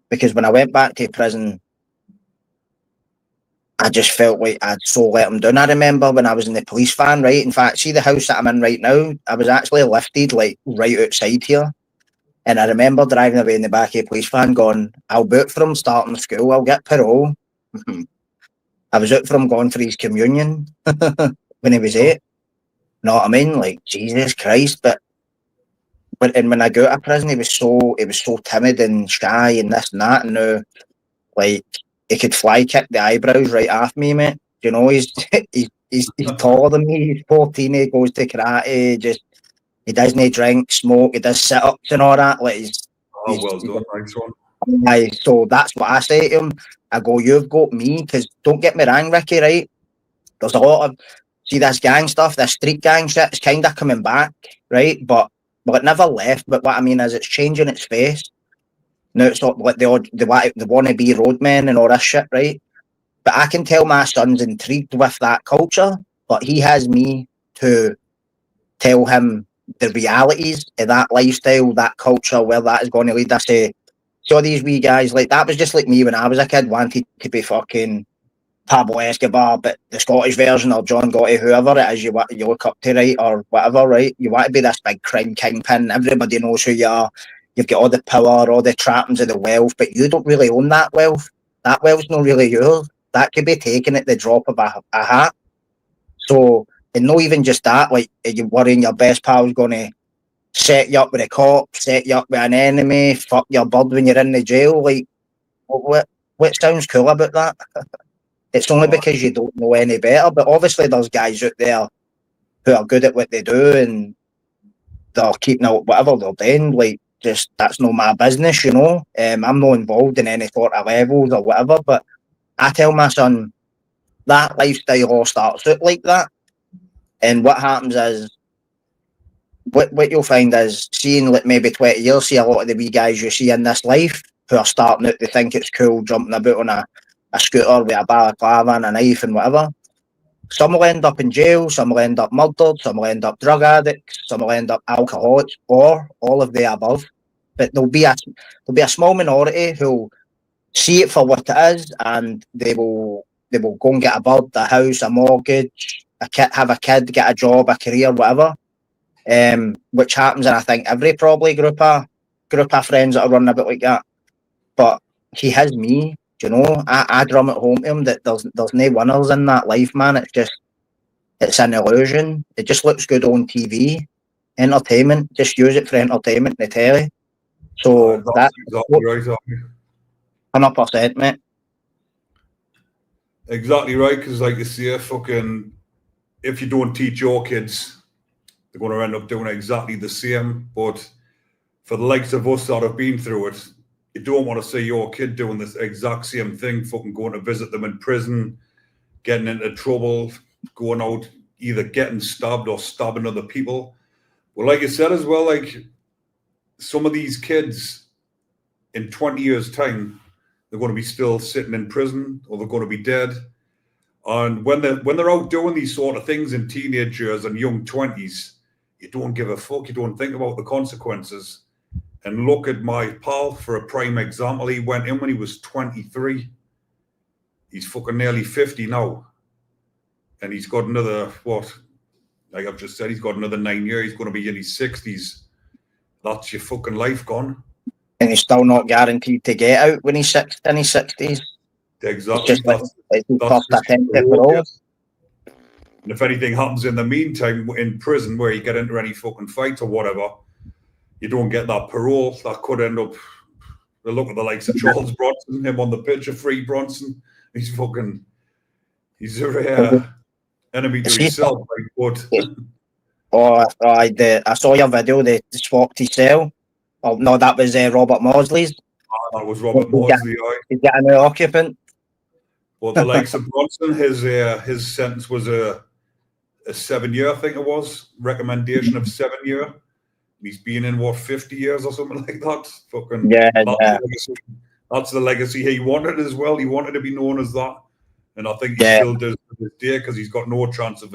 Because when I went back to prison, I just felt like I'd so let them down. I remember when I was in the police van, right? In fact, see the house that I'm in right now, I was actually lifted like right outside here. And I remember driving away in the back of the police van going, I'll boot for him starting school, I'll get parole. I was out for him going for his communion when he was 8. Know what I mean? Like, Jesus Christ. But when I got out of prison, he was so timid and shy and this and that. And now, like, he could fly kick the eyebrows right off me, mate. You know, he's taller than me. He's 14. He goes to karate. He doesn't drink, smoke. He does sit-ups and all that. Like, well done, nice one. Aye, so that's what I say to him. I go, you've got me, because don't get me wrong, Ricky, right? There's a lot of, see, this gang stuff, this street gang shit, it's kind of coming back, right? But it never left. But what I mean is, it's changing its face. Now it's not like they want to be roadmen and all this shit, right? But I can tell my son's intrigued with that culture, but he has me to tell him the realities of that lifestyle, that culture, where that is going to lead. I say, so these wee guys, like, that was just like me when I was a kid, wanted to be fucking Pablo Escobar, but the Scottish version, or John Gotti, whoever it is you look up to, right, or whatever, right? You want to be this big crime kingpin. Everybody knows who you are. You've got all the power, all the trappings of the wealth, but you don't really own that wealth. That wealth's not really yours. That could be taken at the drop of a hat. So, and not even just that, like, you're worrying your best pal's going to set you up with a cop, set you up with an enemy, fuck your bud when you're in the jail. Like, what sounds cool about that? It's only because you don't know any better. But obviously there's guys out there who are good at what they do and they're keeping out whatever they're doing. Like, just, that's not my business, you know. I'm not involved in any sort of levels or whatever. But I tell my son, that lifestyle all starts out like that. And what happens is, what you'll find is, seeing like maybe 20 years, see a lot of the wee guys you see in this life who are starting out to think it's cool jumping about on a scooter with a balaclava and a knife and whatever. Some will end up in jail, some will end up murdered, some will end up drug addicts, some will end up alcoholics, or all of the above. But there'll be a small minority who'll see it for what it is, and they will go and get a bird, a house, a mortgage, have a kid, get a job, a career, whatever. Which happens in, I think, every probably group of friends that are running a bit like that. But he has me, you know. I drum it home to him that there's no winners in that life, man. It's an illusion. It just looks good on TV, entertainment. Just use it for entertainment in the telly. So that's exactly right, 100%, mate. Exactly right, because like you say, fucking, if you don't teach your kids, they're going to end up doing exactly the same. But for the likes of us that have been through it, you don't want to see your kid doing this exact same thing, fucking going to visit them in prison, getting into trouble, going out, either getting stabbed or stabbing other people. Well, like you said as well, like, some of these kids in 20 years' time, they're going to be still sitting in prison, or they're going to be dead. And when they're out doing these sort of things in teenage years and young 20s, you don't give a fuck. You don't think about the consequences. And look at my pal for a prime example. He went in when he was 23. He's fucking nearly 50 now. And he's got another, like I've just said, he's got another 9 years. He's going to be in his 60s. That's your fucking life gone. And he's still not guaranteed to get out when he's in his 60s. Exactly. And if anything happens in the meantime in prison where you get into any fucking fight or whatever, you don't get that parole. That could end up, look at the likes of Charles Bronson, him on the pitch of Free Bronson. He's a rare enemy to himself. I saw your video, they swapped his cell. Oh, no, that was Robert Mausley's. That was Robert Mausley. He's got a new occupant. Well, the likes of Bronson, his sentence was a 7 year, I think it was, recommendation of 7 year. He's been in 50 years or something like that. Fucking that's the legacy he wanted as well. He wanted to be known as that, and I think he still does to this day, because he's got no chance of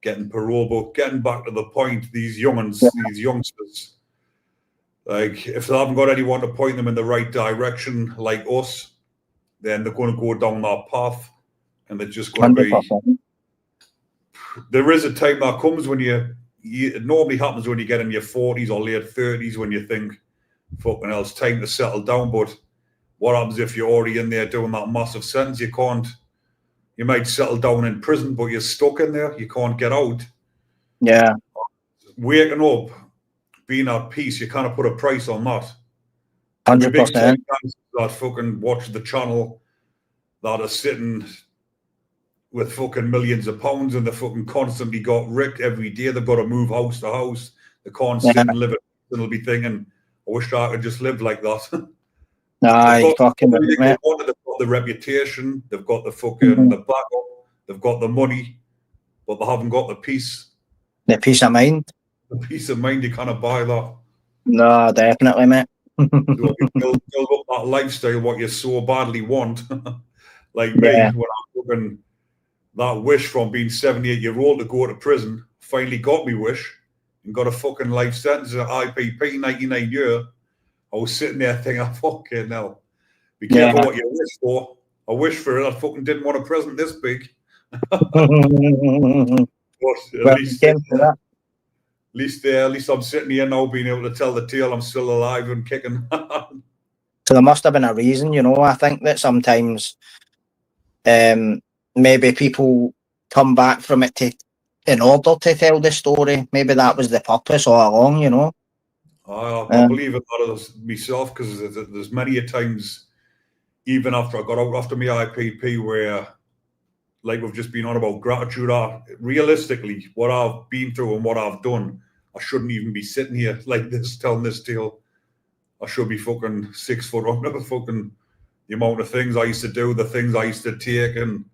getting parole, but getting back to the point, these youngsters, like if they haven't got anyone to point them in the right direction, like us, then they're going to go down that path, and they're just going to be. 100%. There is a time that comes when it normally happens when you get in your 40s or late 30s when you think, fucking hell, it's time to settle down. But what happens if you're already in there doing that massive sentence? You might settle down in prison, but you're stuck in there. You can't get out. Yeah. Waking up, being at peace, you kind of put a price on that. 100%. That fucking watch the channel that are sitting with fucking millions of pounds and they fucking constantly got ripped every day. They've got to move house to house. They can't sit and live it. And they'll be thinking, I wish I could just live like that. They've got the reputation, they've got the fucking the backup, they've got the money, but they haven't got the peace. The peace of mind. The peace of mind, you can't buy that. No, definitely, mate. So you build up that lifestyle, what you so badly want. Like me, when I'm looking that wish from being 78-year-old to go to prison, finally got me wish and got a fucking life sentence at IPP, 99 year. I was sitting there thinking, fucking hell, be careful what you wish for. I wish for it. I fucking didn't want a present this big. But at least I'm sitting here now being able to tell the tale. I'm still alive and kicking. So there must have been a reason, you know. I think that sometimes maybe people come back from it in order to tell the story. Maybe that was the purpose all along, you know. I believe it myself, because there's many a times, even after I got out after my IPP, where, like we've just been on about gratitude, realistically, what I've been through and what I've done, I shouldn't even be sitting here like this, telling this tale. I should be fucking 6 foot under fucking the amount of things I used to do, the things I used to take and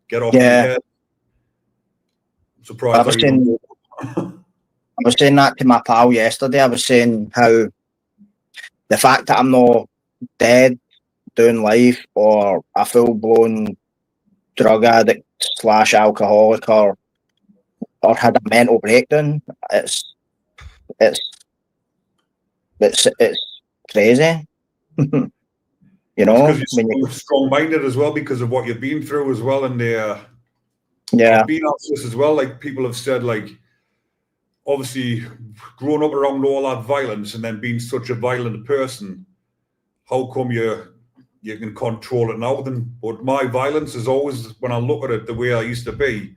get off my head. I'm surprised I was saying that to my pal yesterday. I was saying how the fact that I'm not dead doing life or a full-blown drug addict / alcoholic or had a mental breakdown, it's crazy. You know, because you're strong-minded as well because of what you've been through as well, and I've been asked this as well. Like people have said, like obviously growing up around all that violence and then being such a violent person, how come you can control it now? Then, but my violence is always, when I look at it, the way I used to be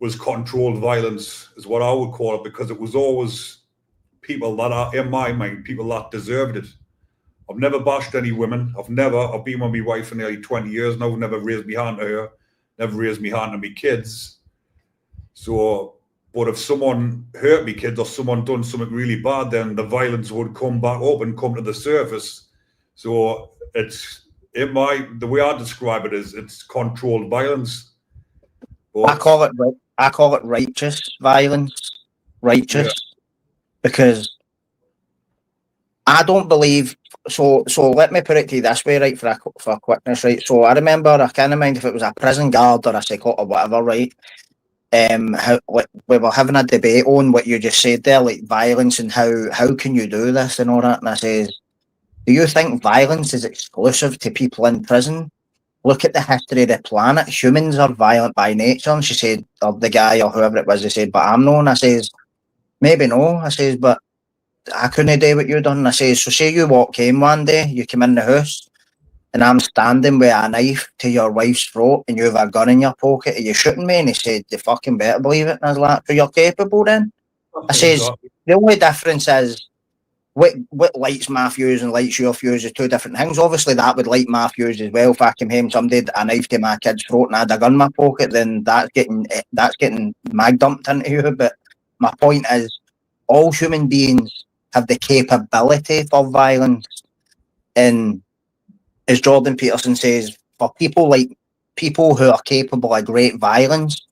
was controlled violence, is what I would call it, because it was always people that are, in my mind, people that deserved it. I've never bashed any women. I've been with my wife for nearly 20 years now. I've never raised my hand to her, never raised my hand to my kids. So, but if someone hurt me kids or someone done something really bad, then the violence would come back up and come to the surface. So it's, the way I describe it is it's controlled violence. But I call it righteous violence. Righteous. Because I don't believe, so let me put it to you this way, right, for quickness, right? So I remember, I can't remember if it was a prison guard or a psycho or whatever, right? We were having a debate on what you just said there, like violence and how can you do this and all that. And I says, do you think violence is exclusive to people in prison? Look at the history of the planet. Humans are violent by nature. And she said, or the guy or whoever it was, they said, but I'm not. And I says, maybe no. I says, but I couldn't do what you done. I says, so say you walk in one day, you come in the house, and I'm standing with a knife to your wife's throat, and you have a gun in your pocket, are you shooting me? And he said, you fucking better believe it. And I was like, so you're capable then? I says, the only difference is what lights my fuse and lights your fuse is two different things. Obviously, that would light my fuse as well. If I came home, somebody had a knife to my kid's throat and I had a gun in my pocket, then that's getting mag dumped into you. But my point is, all human beings have the capability for violence. And as Jordan Peterson says, for people who are capable of great violence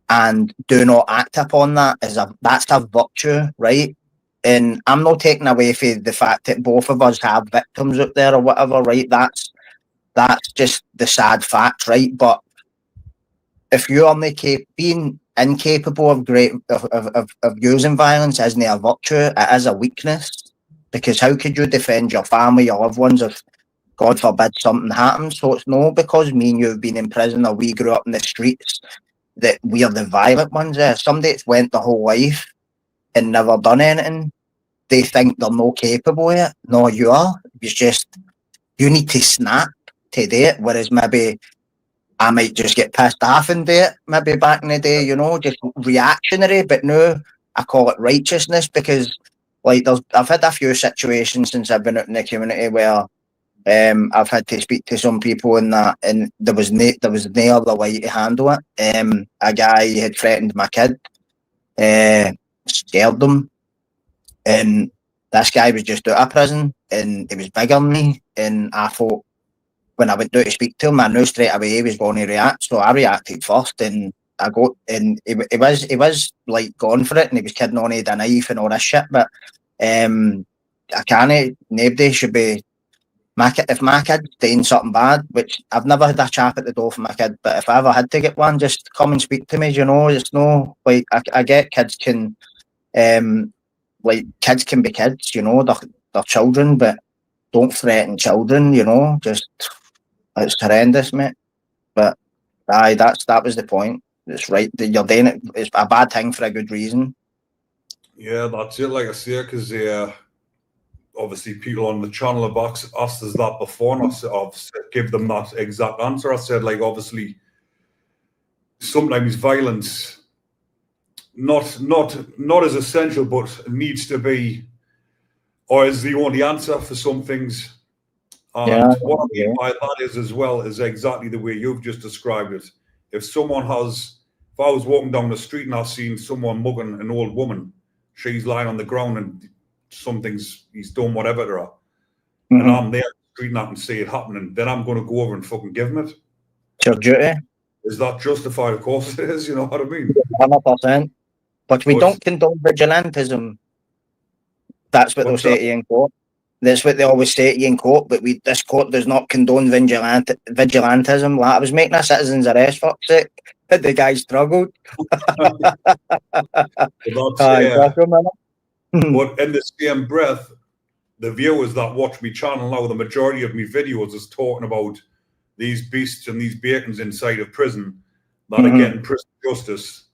and do not act upon that, that's a virtue, right? And I'm not taking away from the fact that both of us have victims out there or whatever, right? That's just the sad fact, right? But if you are being incapable of using violence isn't a virtue, it is a weakness. Because how could you defend your family, your loved ones, if God forbid something happens? So it's no because me and you have been in prison or we grew up in the streets that we are the violent ones. If somebody that's went the whole life and never done anything, they think they're not capable of it. No, you are. It's just you need to snap to do it. Whereas maybe I might just get pissed off and do it. Maybe back in the day, just reactionary. But now I call it righteousness because, like, I've had a few situations since I've been out in the community where I've had to speak to some people and there was no other way to handle it. A guy had threatened my kid, scared them, and this guy was just out of prison and he was bigger than me, and I thought when I went down to speak to him, I knew straight away he was going to react, so I reacted first, and I got, and he was like going for it, and he was kidding on, he had a knife and all this shit, but I can't, nobody should be, if my kid's doing something bad, which I've never had a chap at the door for my kid, but if I ever had to get one, just come and speak to me, it's no, like, I get kids can, kids can be kids, they're children, but don't threaten children, just, it's horrendous, mate. But aye, that was the point. It's right that you're doing it. It's a bad thing for a good reason. Yeah, that's it. Like I say, because obviously people on the channel have asked us that before, and I've give them that exact answer. I said, like, obviously, sometimes violence not as essential, but needs to be, or is the only answer for some things. And what I mean by that is, as well, is exactly the way you've just described it. If I was walking down the street and I've seen someone mugging an old woman, she's lying on the ground and he's done whatever to her, and I'm there street and I can see it happening, then I'm going to go over and fucking give him it. It's your duty. Is that justified? Of course it is, you know what I mean? 100%. But we don't condone vigilantism. That's what they'll say to you in court. That's what they always say to you in court, but this court does not condone vigilantism. Like, I was making a citizen's arrest, fuck's sake. The guy struggled. But in the same breath, the viewers that watch me channel now, the majority of my videos is talking about these beasts and these bacons inside of prison that are getting prison justice,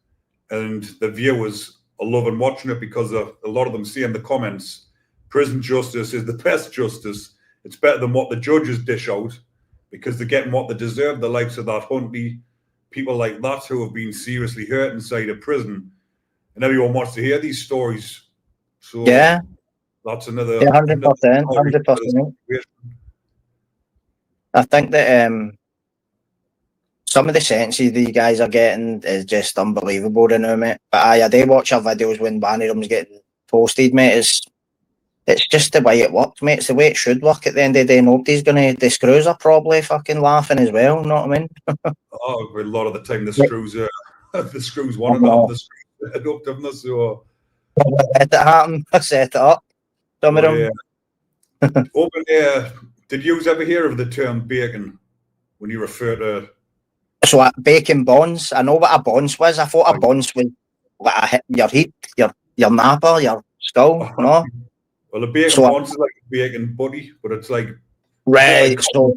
and the viewers are loving watching it because a lot of them see in the comments, prison justice is the best justice. It's better than what the judges dish out because they're getting what they deserve. The likes of that Huntley, people like that who have been seriously hurt inside of prison, and everyone wants to hear these stories. So yeah, that's another 100%. 100%. I think that some of the sentences these guys are getting is just unbelievable, mate. But I do watch our videos when one of them's getting posted, mate. It's just the way it works, mate. It's the way it should work at the end of the day. Nobody's the screws are probably fucking laughing as well, you know what I mean? Oh, a lot of the time the screws want to have the screws head up, don't they? So let it happen. Set it up. Some of them. Over there, did you ever hear of the term bacon when you refer to? So bacon bonds. I know what a bonds was. I thought a bonds was like your heat, your napper, your skull, no? Well, a bacon bonds is like a bacon buddy, but it's like right. So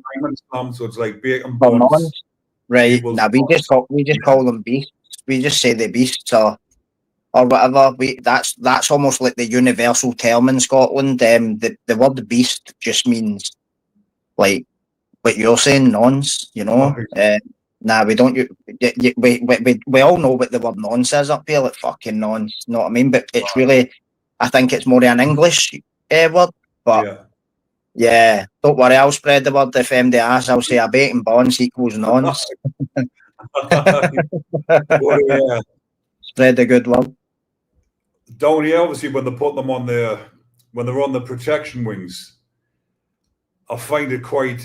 it's like bacon bonds. Right. Now we just call them beasts. We just say the beasts or whatever. That's almost like the universal term in Scotland. The word beast just means like what you're saying, nonce. We don't. We all know what the word nonce is up here, like fucking nonce. You know what I mean? But it's really, I think it's more an English word. But yeah, don't worry. I'll spread the word if MD asks. I'll say a bacon bonds equals nonce. Spread the good word. Down here, obviously, when they put them on when they're on the protection wings, I find it quite.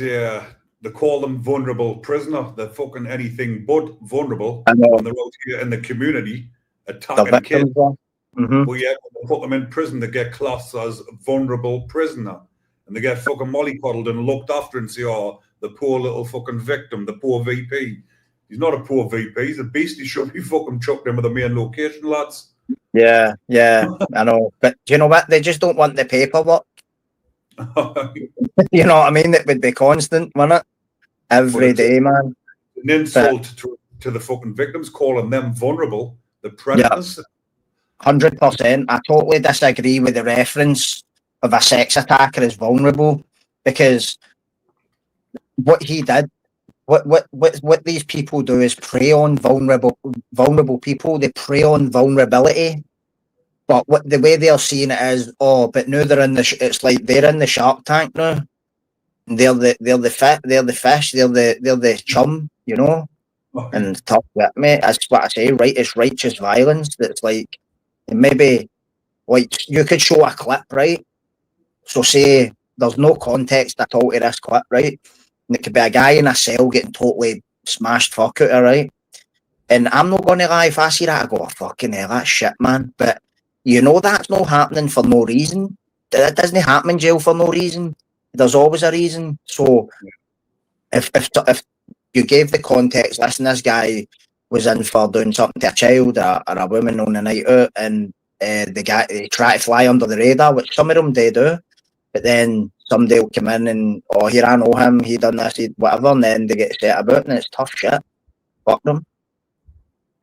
They call them vulnerable prisoner. They're fucking anything but vulnerable when they're out here in the community attacking kids. But yeah, when they put them in prison, they get classed as vulnerable prisoner, and they get fucking mollycoddled and looked after and say, "Oh, the poor little fucking victim, the poor VP." He's not a poor VP. He's a beast. He should be fucking chucked in with the main location, lads. Yeah, I know. But do you know what? They just don't want the paperwork. You know what I mean? It would be constant, wouldn't it? Every day, man. An insult to the fucking victims, calling them vulnerable, the predators. 100%. I totally disagree with the reference of a sex attacker as vulnerable, because what he did, what these people do is prey on vulnerable people. They prey on vulnerability. But the way they're seeing it is, but now they're in it's like they're in the Shark Tank now. They're the fish, they're the chum, you know. Okay. And talk with me. That's what I say, right? It's righteous violence. That's like, maybe like you could show a clip, right? So say there's no context at all to this clip, right? And it could be a guy in a cell getting totally smashed fuck out, right? And I'm not gonna lie, if I see that, I go, oh, fucking hell, that's shit, man. But you know that's not happening for no reason. That doesn't happen in jail for no reason. There's always a reason. So if you gave the context, listen, this guy was in for doing something to a child or a woman on a night out, and the guy, they try to fly under the radar, which some of them they do, but then somebody will come in and, oh, here, I know him, he done this, whatever, and then they get set about, and it's tough shit. Fuck them.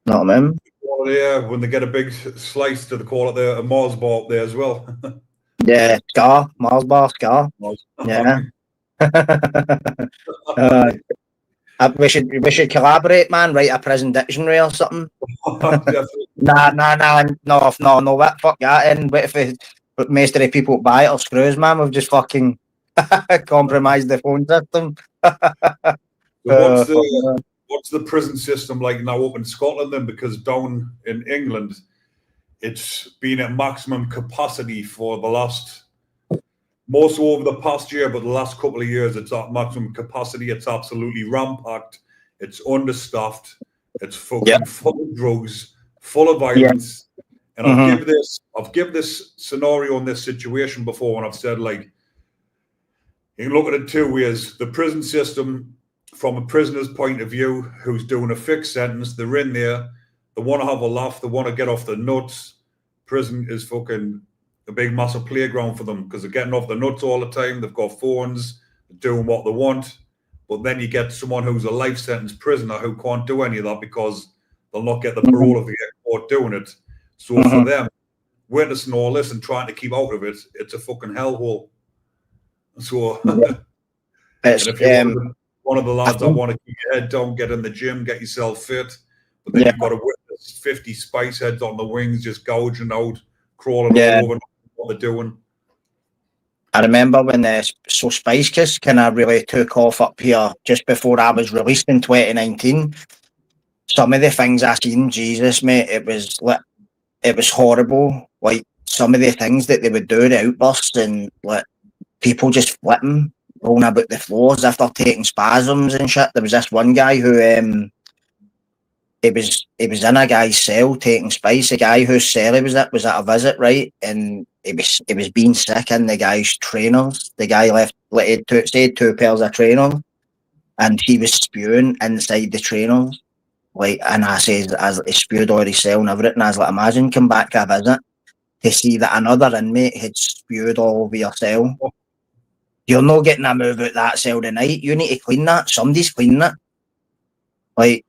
Know what I mean? Well, yeah, when they get a big slice, do they call it a Mars bar up there as well? Yeah, Scar, Mars bar, Scar. Yeah. We should collaborate, man. Write a prison dictionary or something. No. What? Fuck that. And what if most of the people buy it or screws, man? We've just fucking compromised the phone system. So what's the prison system like now up in Scotland then? Because down in England, it's been at maximum capacity for the last, more so over the past year, but the last couple of years, it's at maximum capacity. It's absolutely rampacked. It's understaffed. It's fucking full of drugs, full of violence. Yeah. And I've given this scenario in this situation before, and I've said, like, you can look at it two ways. The prison system, from a prisoner's point of view, who's doing a fixed sentence, they're in there, they want to have a laugh, they want to get off the nuts. Prison is fucking a big, massive playground for them because they're getting off the nuts all the time. They've got phones, they're doing what they want. But then you get someone who's a life sentence prisoner who can't do any of that because they'll not get the parole if they get caught doing it. So for them, witnessing all this and trying to keep out of it, it's a fucking hellhole. So and if you're one of the lads that want to keep your head down, get in the gym, get yourself fit, but then you've got to witness 50 spice heads on the wings just gouging out, crawling all over what they're doing. I remember when so Spice Kiss kind of really took off up here just before I was released in 2019. Some of the things I seen, Jesus, mate, it was horrible. Like some of the things that they would do, the outbursts, and like people just flipping, rolling about the floors after taking spasms and shit. There was this one guy who it was in a guy's cell taking spice. A guy whose cell he was at a visit, right? And it was being sick in the guy's trainers. The guy left, like, he had two pairs of trainers, and he was spewing inside the trainers. Like, and I says, as he spewed all his cell and everything, I was like, imagine come back to a visit to see that another inmate had spewed all over your cell. You're not getting a move out that cell tonight. You need to clean that. Somebody's cleaning it. Like,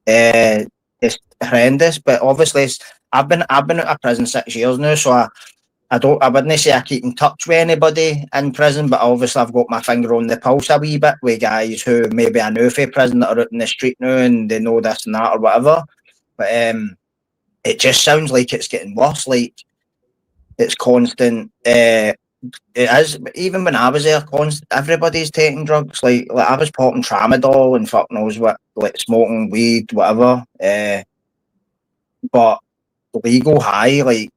it's horrendous. But obviously, I've been out of prison 6 years now, so I wouldn't say I keep in touch with anybody in prison, but obviously I've got my finger on the pulse a wee bit with guys who maybe I know from prison that are out in the street now and they know this and that or whatever. But it just sounds like it's getting worse. Like, it's constant. It is. Even when I was there, everybody's taking drugs. Like I was popping tramadol and fuck knows what, like smoking weed, whatever. But legal high, like,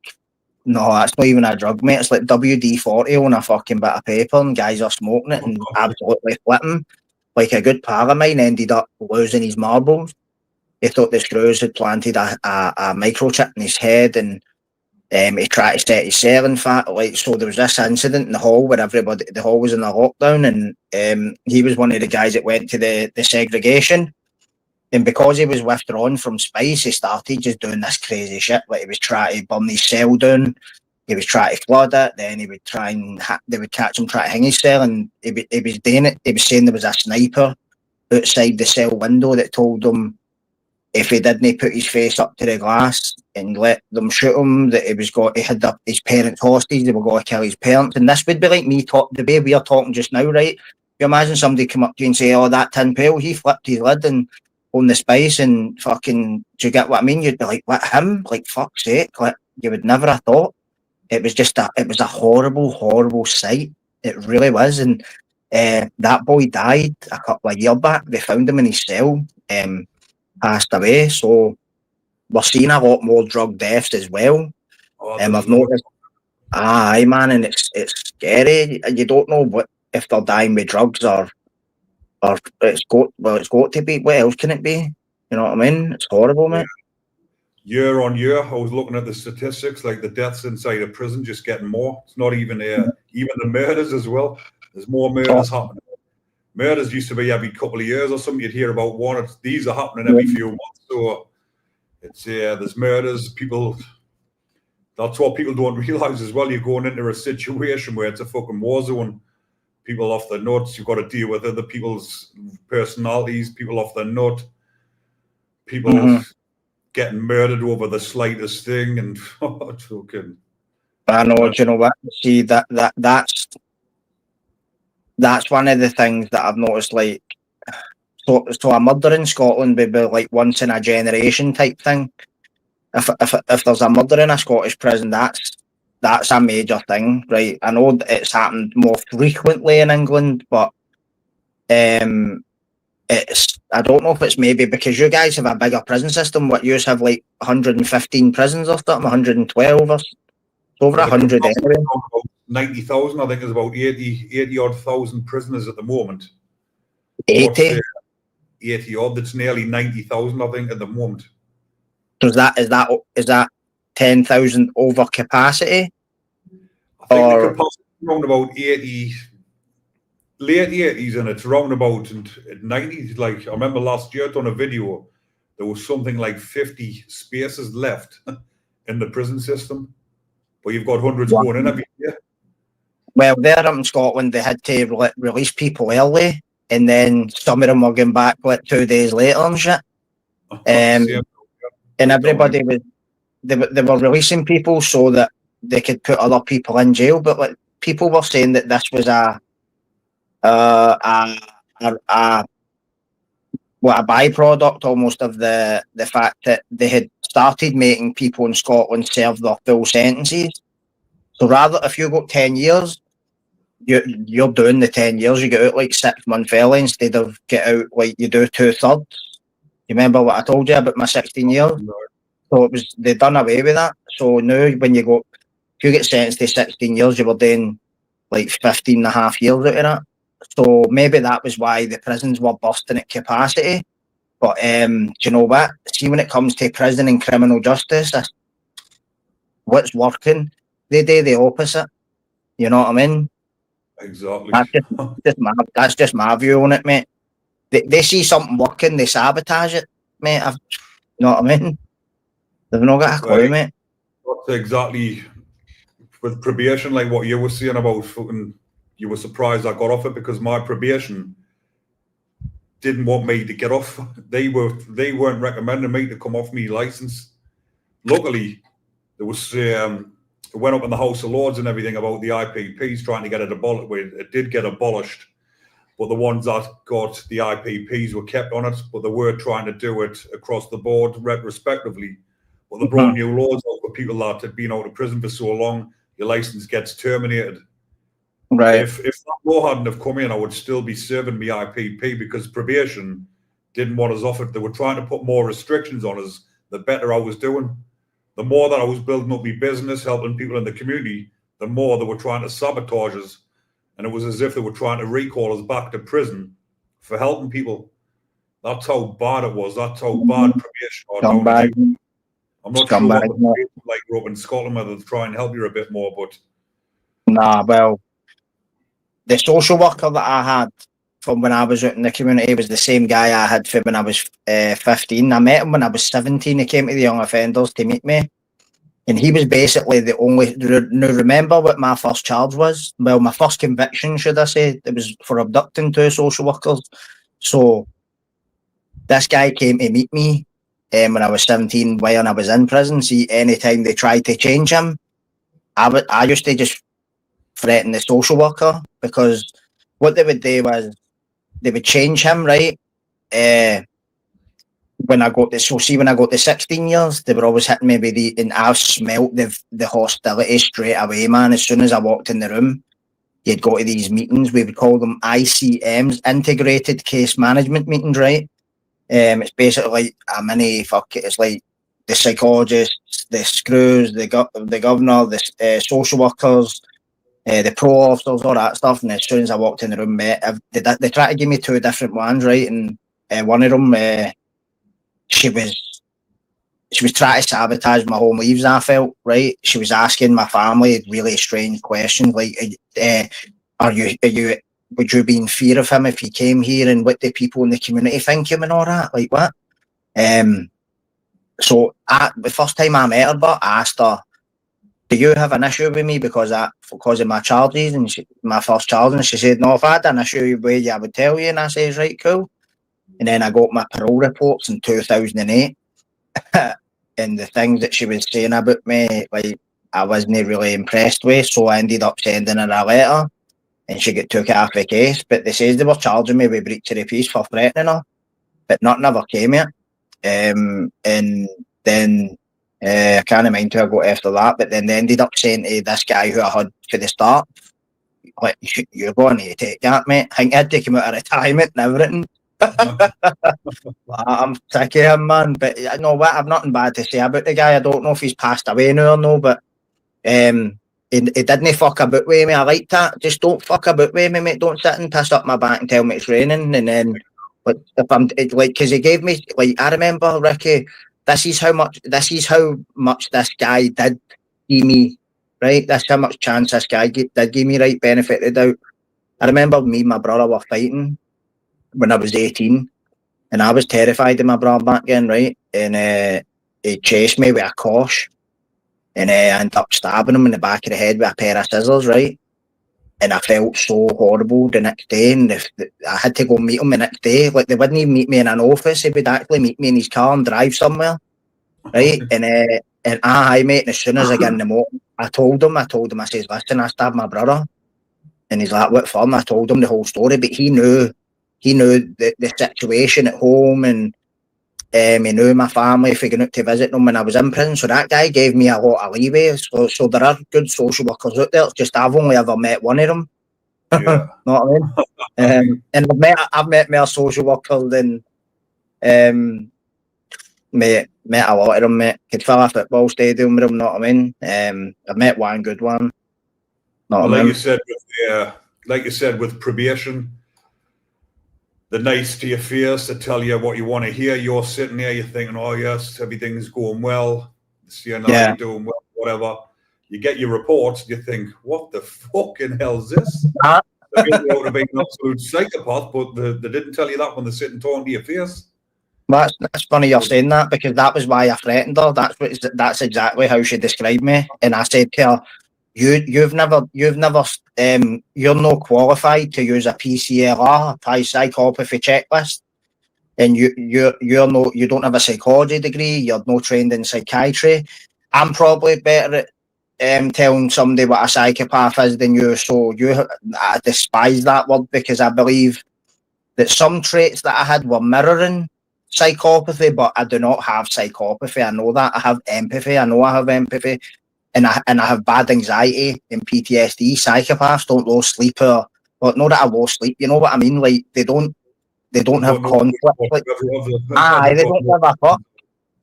no, that's not even a drug, mate. It's like WD-40 on a fucking bit of paper, and guys are smoking it and absolutely flipping. Like, a good pal of mine ended up losing his marbles. He thought the screws had planted a microchip in his head, and he tried to set his cell in fat. Like, so there was this incident in the hall where the hall was in a lockdown, and he was one of the guys that went to the segregation. And because he was withdrawn from Spice, he started just doing this crazy shit. Like he was trying to burn his cell down, he was trying to flood it, then he would try and they would catch him trying to hang his cell, and he was doing it. He was saying there was a sniper outside the cell window that told him if he didn't put his face up to the glass and let them shoot him, that he had his parents hostage, they were going to kill his parents. And this would be like me the way we are talking just now, right? You imagine somebody come up to you and say, "Oh, that tin pail, he flipped his lid and on the Spice and fucking," do you get what I mean? You'd be like, "What, him? Like, fuck's sake." Like, you would never have thought. It was a horrible, horrible sight. It really was. And that boy died a couple of years back. They found him in his cell, passed away. So we're seeing a lot more drug deaths as well. I've noticed. Aye, man, and it's scary. You don't know if they're dying with drugs or it's got to be. What else can it be? You know what I mean? It's horrible, mate. Year on year, I was looking at the statistics, like the deaths inside a prison just getting more. It's not even even the murders as well. There's more murders happening. Murders used to be every couple of years or something. You'd hear about one. These are happening every few months. So it's there's murders. People. That's what people don't realize as well. You're going into a situation where it's a fucking war zone. People off their nuts. You've got to deal with other people's personalities. People off their nut. People getting murdered over the slightest thing, and fucking. I know. Do you know what? See that's one of the things that I've noticed. Like, so a murder in Scotland would be like once in a generation type thing. If there's a murder in a Scottish prison, that's a major thing, right? I know it's happened more frequently in England, but it's, I don't know if it's maybe because you guys have a bigger prison system. What you have like 115 prisons or something, 112 or over 100 anyway. 90,000, I think there's about 80 odd thousand prisoners at the moment. 80 odd, that's nearly 90,000, I think, at the moment. So is that 10,000 over capacity? I think the capacity is around about 80, late 80s, and it's round about 90s. Like, I remember last year I done a video, there was something like 50 spaces left in the prison system, but you've got hundreds going in every year. Well, there up in Scotland, they had to release people early, and then some of them were going back like 2 days later and shit. And everybody was, they were releasing people so that they could put other people in jail. But like, people were saying that this was a byproduct almost of the fact that they had started making people in Scotland serve their full sentences. So rather, if you got 10 years, you're doing the 10 years, you get out like 6 month early instead of get out like you do 2/3. You remember what I told you about my 16 years? So they done away with that. So now when if you get sentenced to 16 years, you were doing like 15 and a half years out of that. So maybe that was why the prisons were busting at capacity. But do you know what? See, when it comes to prison and criminal justice, what's working, they do the opposite. You know what I mean? Exactly. That's just my view on it, mate. They see something working, they sabotage it, mate. You know what I mean? They've not got a clue, mate. That's exactly with probation, like what you were saying about fucking. You were surprised I got off it because my probation didn't want me to get off. They weren't recommending me to come off me license. Luckily, there was it went up in the House of Lords and everything about the IPPs trying to get it abolished. It did get abolished, but the ones that got the IPPs were kept on it. But they were trying to do it across the board retrospectively. But they brought new laws out for people that had been out of prison for so long, your license gets terminated. Right. If that law hadn't have come in, I would still be serving my IPP because probation didn't want us off it. They were trying to put more restrictions on us, the better I was doing. The more that I was building up my business, helping people in the community, the more they were trying to sabotage us. And it was as if they were trying to recall us back to prison for helping people. That's how bad it was. That's how bad probation was. I'm not sure what the like up in Scotland, whether they try and help you a bit more, but nah, well, the social worker that I had from when I was out in the community was the same guy I had from when I was 15. I met him when I was 17. He came to the young offenders to meet me. And he was basically the only. Now, remember what my first charge was? Well, my first conviction, should I say, it was for abducting 2 social workers. So this guy came to meet me when I was 17 when I was in prison. See, anytime they tried to change him, I used to just threaten the social worker, because what they would do was they would change him, right? When I got when I got to 16 years, they were always hitting me with and I smelt the hostility straight away, man. As soon as I walked in the room, you'd go to these meetings. We would call them ICMs, integrated case management meetings, right? It's basically like a mini it's like the psychologists, the screws, the governor, the social workers, the pro officers, all that stuff. And as soon as I walked in the room, mate, they tried to give me 2 different ones, right? And one of them, she was trying to sabotage my home leaves, I felt, right? She was asking my family really strange questions, like, would you be in fear of him if he came here, and what do people in the community think him and all that? Like, what? So the first time I met her, but I asked her, do you have an issue with me because of my charges and my first charge? And she said, no, if I had an issue with you, I would tell you. And I says, right, cool. And then I got my parole reports in 2008. And the things that she was saying about me, like, I wasn't really impressed with. So I ended up sending her a letter, and she got took off the case. But they says they were charging me with breach of the peace for threatening her, but nothing ever came yet. And then I can't mind who I got after that, but then they ended up saying to this guy who I had for the start, like, you're going to take that, mate. I think I'd take him out of retirement and everything. I'm sick of him, man. But you know what? I've nothing bad to say about the guy. I don't know if he's passed away now or no, but he didn't fuck about with me. I like that. Just don't fuck about with me, mate. Don't sit and piss up my back and tell me it's raining. And then, but if I'm like, because he gave me, like, I remember, Ricky, this is how much this guy did give me, right? That's how much chance this guy did give me, right? Benefit of the doubt. I remember me and my brother were fighting when I was 18, and I was terrified of my brother back then, right? And he chased me with a cosh, and I ended up stabbing him in the back of the head with a pair of scissors, right? And I felt so horrible the next day, and I had to go meet him the next day. Like, they wouldn't even meet me in an office; he would actually meet me in his car and drive somewhere, right? And I, mate, and as soon as I got in the motor, I told him, I says, listen, I stabbed my brother, and he's like, what for? And I told him the whole story, but he knew the situation at home, and he knew my family figuring out to visit them when I was in prison. So that guy gave me a lot of leeway. So there are good social workers out there. It's just I've only ever met one of them. Yeah. Know what I mean? And I've met more social workers than met a lot of them, mate. Could fill a football stadium with them, know what I mean? I've met one good one. Well, like you said, with probation, they're nice to your face. They tell you what you want to hear. You're sitting there, you're thinking, oh yes, everything's going well. You're doing well, whatever. You get your reports, and you think, what the fucking hell is this? They would have been an absolute psychopath, but they didn't tell you that when they're sitting talking to your face. Well, that's funny you're saying that, because that was why I threatened her. That's exactly how she described me. And I said to her, you're not qualified to use a PCLR, a psychopathy checklist, and you don't have a psychology degree. You're not trained in psychiatry. I'm probably better at telling somebody what a psychopath is than you. So I despise that word, because I believe that some traits that I had were mirroring psychopathy, but I do not have psychopathy. I know that. I have empathy. I know I have empathy. And I have bad anxiety and PTSD. Psychopaths don't lose sleep, or not that I lost sleep. You know what I mean? Like, they don't have conflict. Like, they don't give a fuck.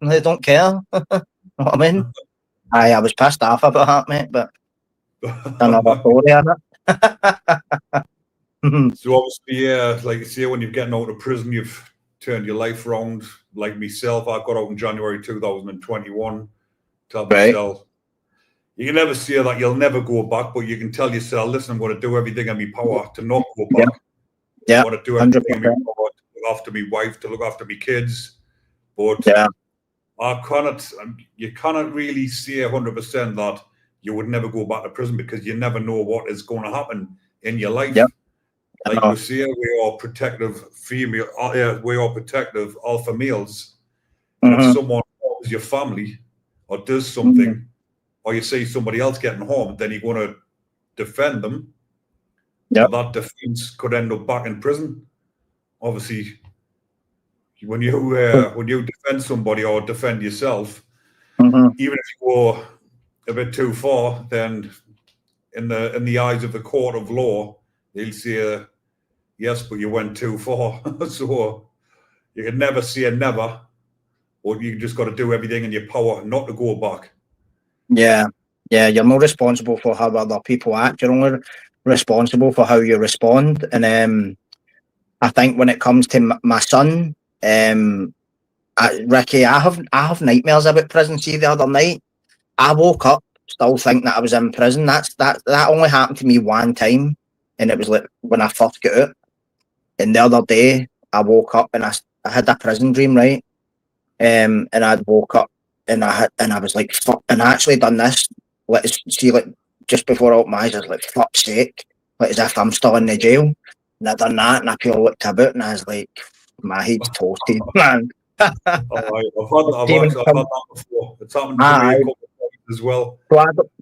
They don't care. Know what I mean? I was pissed off about that, mate. But another story on it. So obviously, like you say, when you're getting out of prison, you've turned your life around. Like myself, I got out in January 2021. Tell myself, you can never say that you'll never go back, but you can tell yourself, listen, I'm going to do everything in my power to not go back. Yeah, want to do everything in my 100%. power to look after my wife, to look after my kids. But Yeah. you cannot really say 100% that you would never go back to prison, because you never know what is going to happen in your life. Yep. Like we say, we are protective female, we are protective alpha males. And if someone harms your family or does something, or you see somebody else getting harmed, then you're going to defend them. Yep. But that defense could end up back in prison. Obviously, when you defend somebody or defend yourself, even if you go a bit too far, then in the eyes of the court of law, they'll say, yes, but you went too far. So you can never say never, but you just got to do everything in your power not to go back. Yeah, you're not responsible for how other people act. You're only responsible for how you respond. And I think when it comes to my son, Ricky, I have nightmares about prison. See, the other night, I woke up still thinking that I was in prison. That only happened to me one time, and it was like when I first got out. And the other day, I woke up and I had a prison dream, right? And I'd woke up and I was like, fuck, and I actually done this. Let's see, like just before I opened my eyes, I was like, fuck's sake, like as if I'm still in the jail. And I done that, and I kind of looked about, and I was like, my head's toasted, man. I've had that before. It's happened to me a couple of times as well.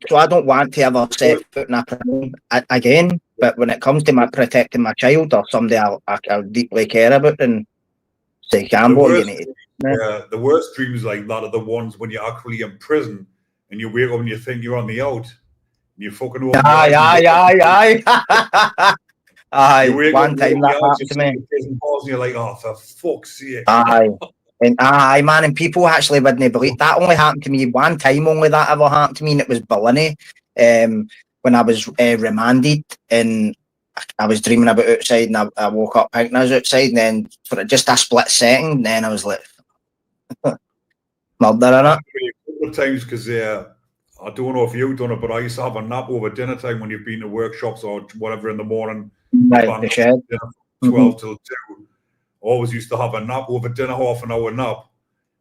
So I don't want to ever set foot in a prison again. But when it comes to my protecting my child or somebody I deeply care about, then say, Campbell, you need to. Yeah, the worst dreams like that are the ones when you're actually in prison and you wake up and you think you're on the out. And you fucking open Aye. One time that happened to me. Prison balls and you're like, oh, for fuck's sake. Aye. And man, and people actually wouldn't believe that only happened to me one time. Only that ever happened to me, and it was Ballina. When I was remanded, and I was dreaming about outside, and I woke up thinking I was outside, and then for just a split second, then I was like, murder in it. A couple of times, because I don't know if you've done it, but I used to have a nap over dinner time when you've been to workshops or whatever in the morning. Right, the shed. 12 till 2. Always used to have a nap over dinner, half an hour nap.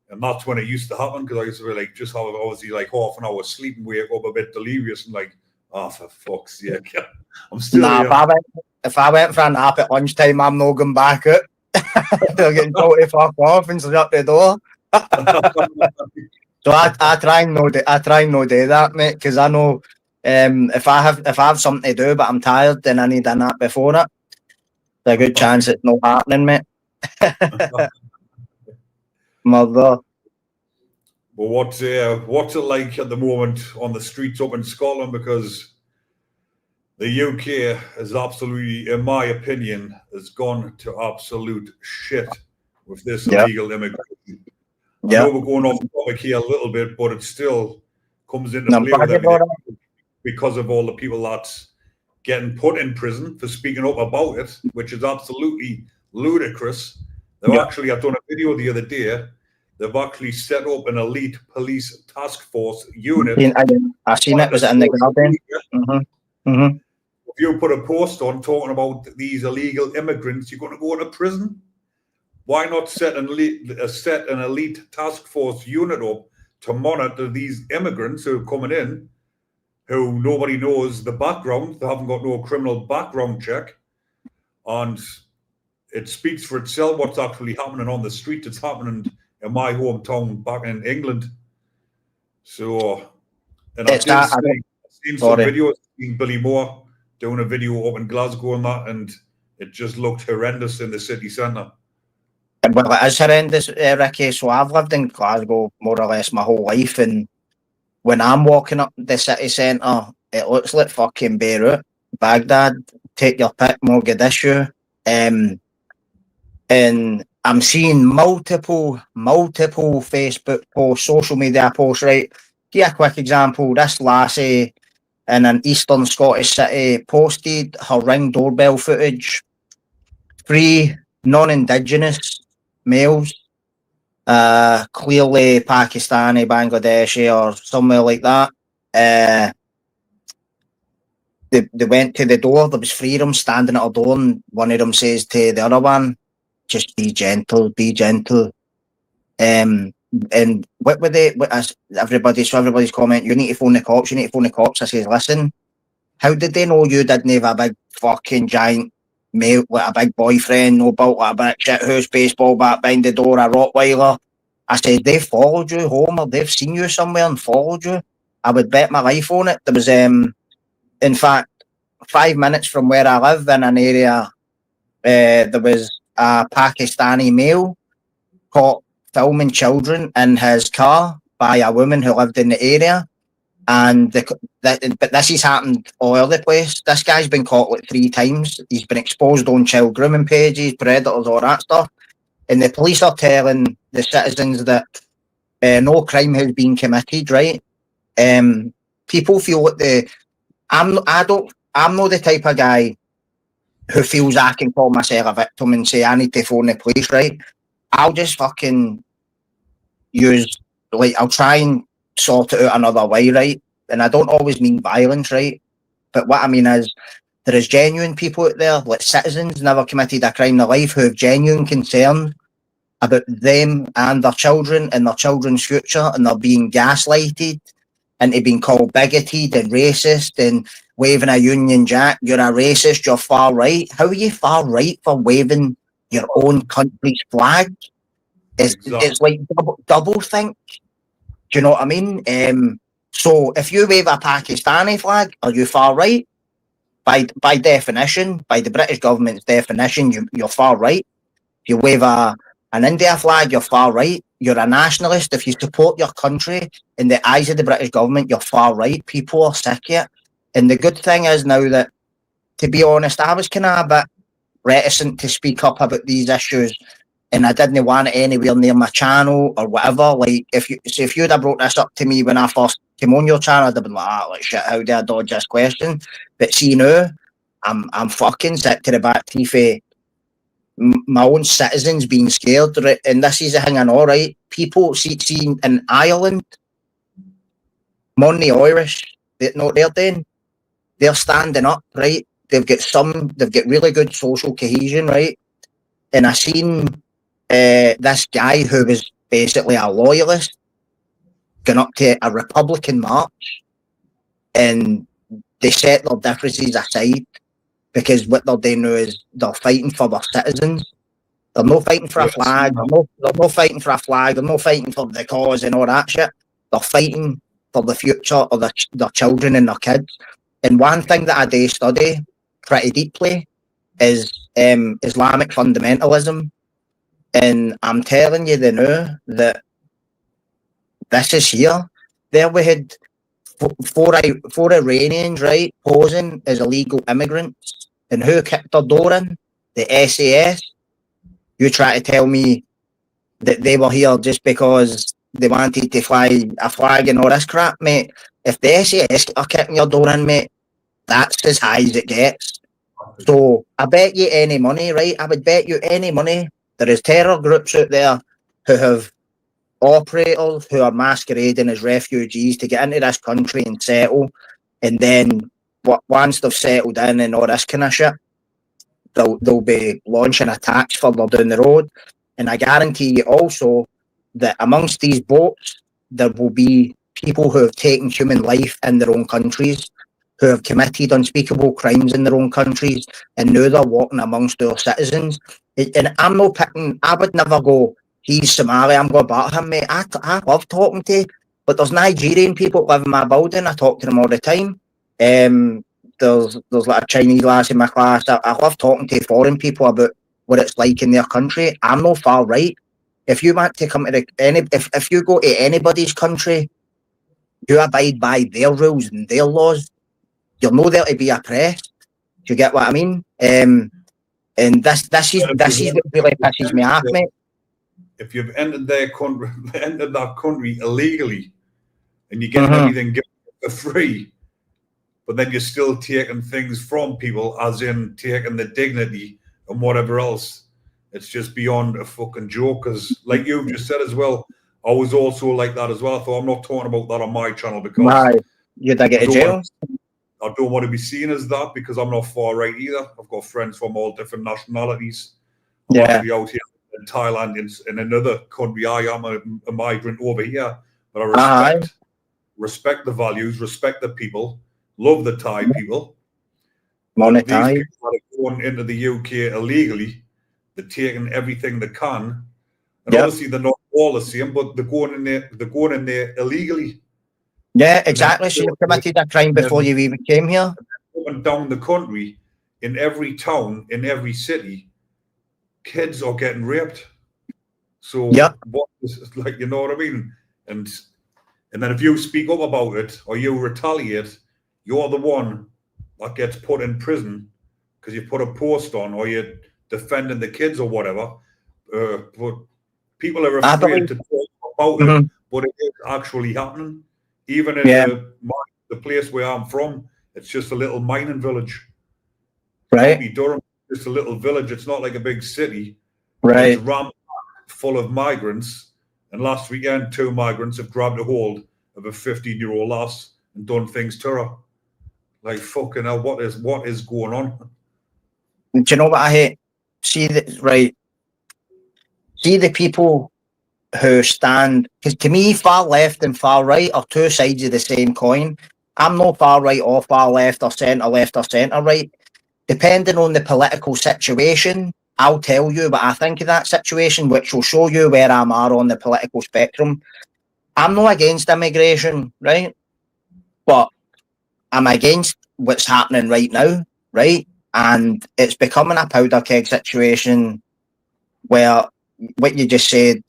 And that's when it used to happen, because I used to be like, just have obviously like half an hour sleep and wake up a bit delirious and like, oh, for fuck's sake. I'm still here. If I went for a nap at lunchtime, I'm not going back out. They're getting told to fuck off and shut the door. So I try and no do that, mate, because I know if I have something to do but I'm tired, then I need a nap before it. There's a good chance it's not happening, mate. Mother. Well, what's it like at the moment on the streets up in Scotland? Because the UK is absolutely, in my opinion, has gone to absolute shit with this illegal immigration. I know we're going off topic here a little bit, but it still comes into play with everything because of all the people that's getting put in prison for speaking up about it, which is absolutely ludicrous. Actually, I've done a video the other day. They've actually set up an elite police task force unit. I've seen it. Was it in the Guardian? If you put a post on talking about these illegal immigrants, you're going to go to prison. Why not set an elite task force unit up to monitor these immigrants who are coming in, who nobody knows the background? They haven't got no criminal background check. And it speaks for itself what's actually happening on the street. It's happening in my hometown back in England. So, and I've seen some videos, seen Billy Moore doing a video up in Glasgow and that, and it just looked horrendous in the city centre. Well, it is horrendous, Ricky. So I've lived in Glasgow more or less my whole life, and when I'm walking up the city centre, it looks like fucking Beirut, Baghdad, take your pick, Mogadishu. And I'm seeing multiple Facebook posts, social media posts, right? Give a quick example. This lassie in an eastern Scottish city posted her Ring doorbell footage. 3 non-Indigenous males, clearly Pakistani, Bangladeshi or somewhere like that, they went to the door. There was three of them standing at a door, and one of them says to the other one, "Just be gentle, be gentle." And what were they? As everybody's comment, you need to phone the cops. You need to phone the cops. I says, listen, how did they know you didn't have a big fucking giant male, like a big boyfriend, no built like a big shit house, baseball bat behind the door, a Rottweiler? I said, they followed you home, or they've seen you somewhere and followed you. I would bet my life on it. There was, in fact, 5 minutes from where I live in an area, there was a Pakistani male caught filming children in his car by a woman who lived in the area. And but this has happened all over the place. This guy's been caught like 3 times. He's been exposed on child grooming pages, predators, all that stuff. And the police are telling the citizens that no crime has been committed, right? People feel like I'm not the type of guy who feels I can call myself a victim and say I need to phone the police, right? I'll just fucking I'll try and sort it out another way, right? And I don't always mean violence, right? But what I mean is there is genuine people out there, like citizens, never committed a crime in their life, who have genuine concerns about them and their children and their children's future, and they're being gaslighted into being called bigoted and racist and waving a Union Jack. You're a racist, you're far right. How are you far right for waving your own country's flag? It's like double think. Do you know what I mean? So if you wave a Pakistani flag, are you far right? By definition, by the British government's definition, you're far right. If you wave an India flag, you're far right. You're a nationalist. If you support your country in the eyes of the British government, you're far right. People are sick of it. And the good thing is now that, to be honest, I was kind of a bit reticent to speak up about these issues, and I didn't want it anywhere near my channel or whatever. Like, if you'd have brought this up to me when I first came on your channel, I'd have been like shit, how do I dodge this question? But see now, I'm fucking sick to the back teeth of my own citizens being scared, right? And this is the thing I know, right? People see in Ireland, Monty Irish, they're doing, they're standing up, right? They've got really good social cohesion, right? And I seen this guy who was basically a loyalist going up to a Republican march, and they set their differences aside, because what they're doing now is they're fighting for their citizens. They're not fighting for a flag. They're not fighting for a flag. They're not fighting for the cause and all that shit. They're fighting for the future of their children and their kids. And one thing that I do study pretty deeply is Islamic fundamentalism. And I'm telling you now that this is here. There we had four Iranians, right, posing as illegal immigrants. And who kicked their door in? The SAS. You try to tell me that they were here just because they wanted to fly a flag and all this crap, mate. If the SAS are kicking your door in, mate, that's as high as it gets. So I bet you any money, right? I would bet you any money there is terror groups out there who have operators who are masquerading as refugees to get into this country and settle. And then once they've settled in and all this kind of shit, they'll be launching attacks further down the road. And I guarantee you also that amongst these boats, there will be people who have taken human life in their own countries, who have committed unspeakable crimes in their own countries, and now they're walking amongst our citizens. And I'm not picking, I would never go, he's Somali, I'm going to bat him, mate. I love talking to, but there's Nigerian people that live in my building, I talk to them all the time. There's like a Chinese lass in my class. I love talking to foreign people about what it's like in their country. I'm not far right. If you want to come to if you go to anybody's country, you abide by their rules and their laws. You're not there to be oppressed. Do you get what I mean? And this is what really pisses me off, mate. If you've entered that country illegally, and you get everything given for free, but then you're still taking things from people, as in taking the dignity and whatever else. It's just beyond a fucking joke. Because, like you just said as well, I was also like that as well. So I'm not talking about that on my channel because you did get a jail. I don't want to be seen as that because I'm not far right either. I've got friends from all different nationalities. I'm actually out here in Thailand, in another country. I am a migrant over here, but I respect the values, respect the people, love the Thai people. These people that are going into the UK illegally, they're taking everything they can. And obviously they're not all the same, but they're going in there illegally. Yeah, exactly. So you committed a crime before you even came here. Up and down the country, in every town, in every city, kids are getting raped. So what is, like, you know what I mean? And then if you speak up about it or you retaliate, you're the one that gets put in prison because you put a post on or you're defending the kids or whatever. But people are afraid to talk about it, but it is actually happening. Even in the place where I'm from, it's just a little mining village. Right. Durham, just a little village. It's not like a big city. Right. It's rammed full of migrants. And last weekend, 2 migrants have grabbed a hold of a 15-year-old lass and done things to her. Like, fucking hell, what is going on? Do you know what I hate? See the people who stand, because to me, far left and far right are two sides of the same coin. I'm no far right or far left or centre right. Depending on the political situation, I'll tell you what I think of that situation, which will show you where I'm at on the political spectrum. I'm not against immigration, right? But I'm against what's happening right now, right? And it's becoming a powder keg situation where, what you just said,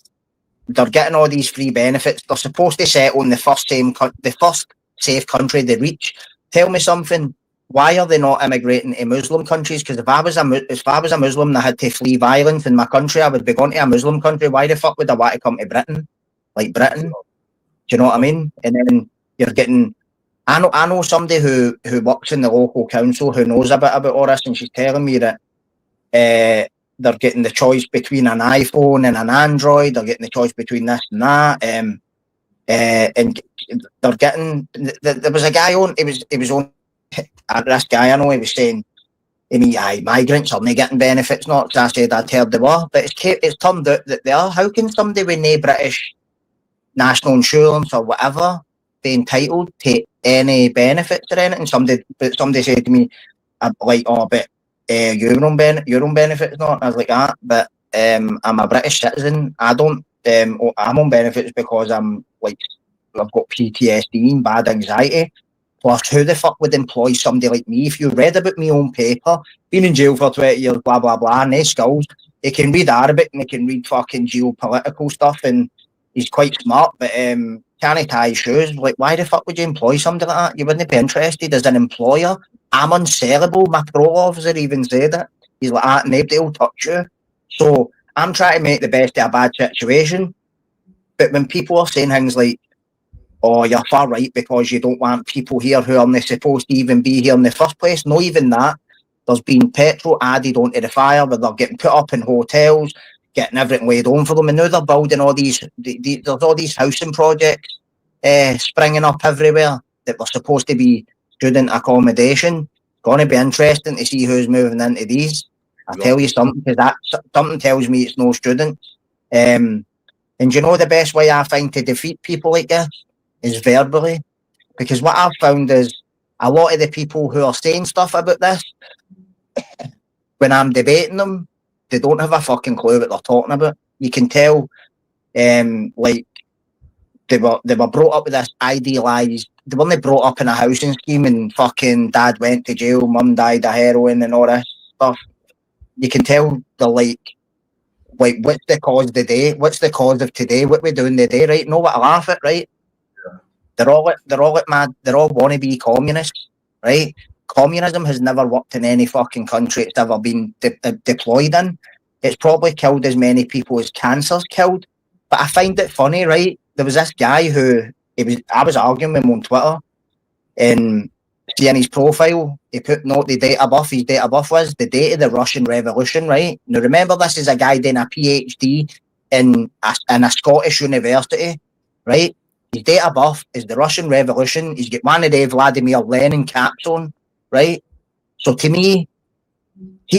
they're getting all these free benefits. They're supposed to settle in the first safe country they reach. Tell me something. Why are they not immigrating to Muslim countries? Because if I was a Muslim and I had to flee violence in my country, I would be going to a Muslim country. Why the fuck would I want to come to Britain? Like Britain? Do you know what I mean? And then you're getting... I know somebody who works in the local council who knows a bit about all this, and she's telling me that they're getting the choice between an iPhone and an Android. They're getting the choice between this and that. And they're getting... There was a guy on... It was on... This guy I know, he was saying, migrants are not getting benefits, not. So I said I'd heard they were, but it's turned out that they are. How can somebody with no British national insurance or whatever be entitled to any benefits or anything? Somebody said to me, like, your own benefits, not. I was like, that, but I'm a British citizen. I don't. I'm on benefits because I'm like, I've got PTSD and bad anxiety. Plus, who the fuck would employ somebody like me? If you read about me on paper, been in jail for 20 years, blah, blah, blah, no skills. He can read Arabic and he can read fucking geopolitical stuff, and he's quite smart, but can't tie shoes. Like, why the fuck would you employ somebody like that? You wouldn't be interested as an employer. I'm unsellable. My parole officer even said it. He's like, nobody will touch you. So I'm trying to make the best of a bad situation. But when people are saying things like, oh, you're far right because you don't want people here who aren't supposed to even be here in the first place. Not even that. There's been petrol added onto the fire where they're getting put up in hotels, getting everything laid on for them. And now they're building all these, there's all these housing projects springing up everywhere that were supposed to be student accommodation. It's going to be interesting to see who's moving into these. I'll tell you something, because that something tells me it's no students. And you know the best way I find to defeat people like this is verbally, because what I've found is a lot of the people who are saying stuff about this, when I'm debating them, they don't have a fucking clue what they're talking about. You can tell, like they were brought up with this idealised. They weren't brought up in a housing scheme and fucking dad went to jail, mum died of heroin and all this stuff. You can tell they're like what's the cause of the day? What's the cause of today? What we doing today, right? Know what I laugh at, right? They're all wannabe communists, right? Communism has never worked in any fucking country it's ever been deployed in. It's probably killed as many people as cancer's killed. But I find it funny, right? There was this guy I was arguing with him on Twitter, and seeing his profile, he put not the date of birth. His date of birth was the date of the Russian Revolution, right? Now remember, this is a guy doing a PhD in a Scottish university, right? His date of birth is the Russian Revolution. He's got one of the Vladimir Lenin caps on, right? So to me,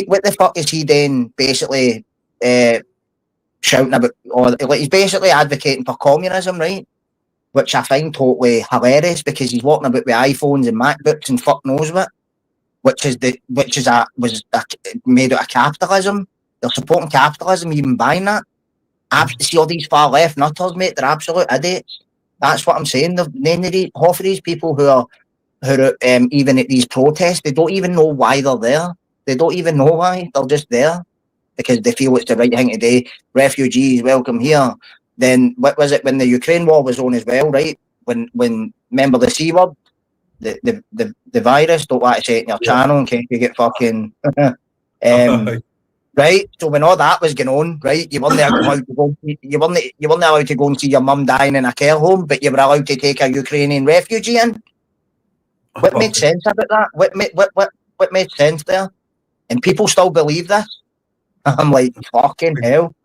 what the fuck is he doing? Basically, shouting about, or like he's basically advocating for communism, right? Which I find totally hilarious because he's walking about with iPhones and MacBooks and fuck knows what, was made out of capitalism. They're supporting capitalism, even buying that. See all these far left nutters, mate. They're absolute idiots. That's what I'm saying. Half of these people who are even at these protests, they don't even know why they're there. They don't even know why. They're just there because they feel it's the right thing to do. Refugees, welcome here. Then what was it when the Ukraine war was on as well, right? When remember the C word, the virus, don't want to say it in your channel in case you get fucking right. So when all that was going on, right, you weren't allowed to go. You weren't allowed to go and see your mum dying in a care home, but you were allowed to take a Ukrainian refugee in. What made sense about that? What made sense there? And people still believe this. I'm like, fucking hell.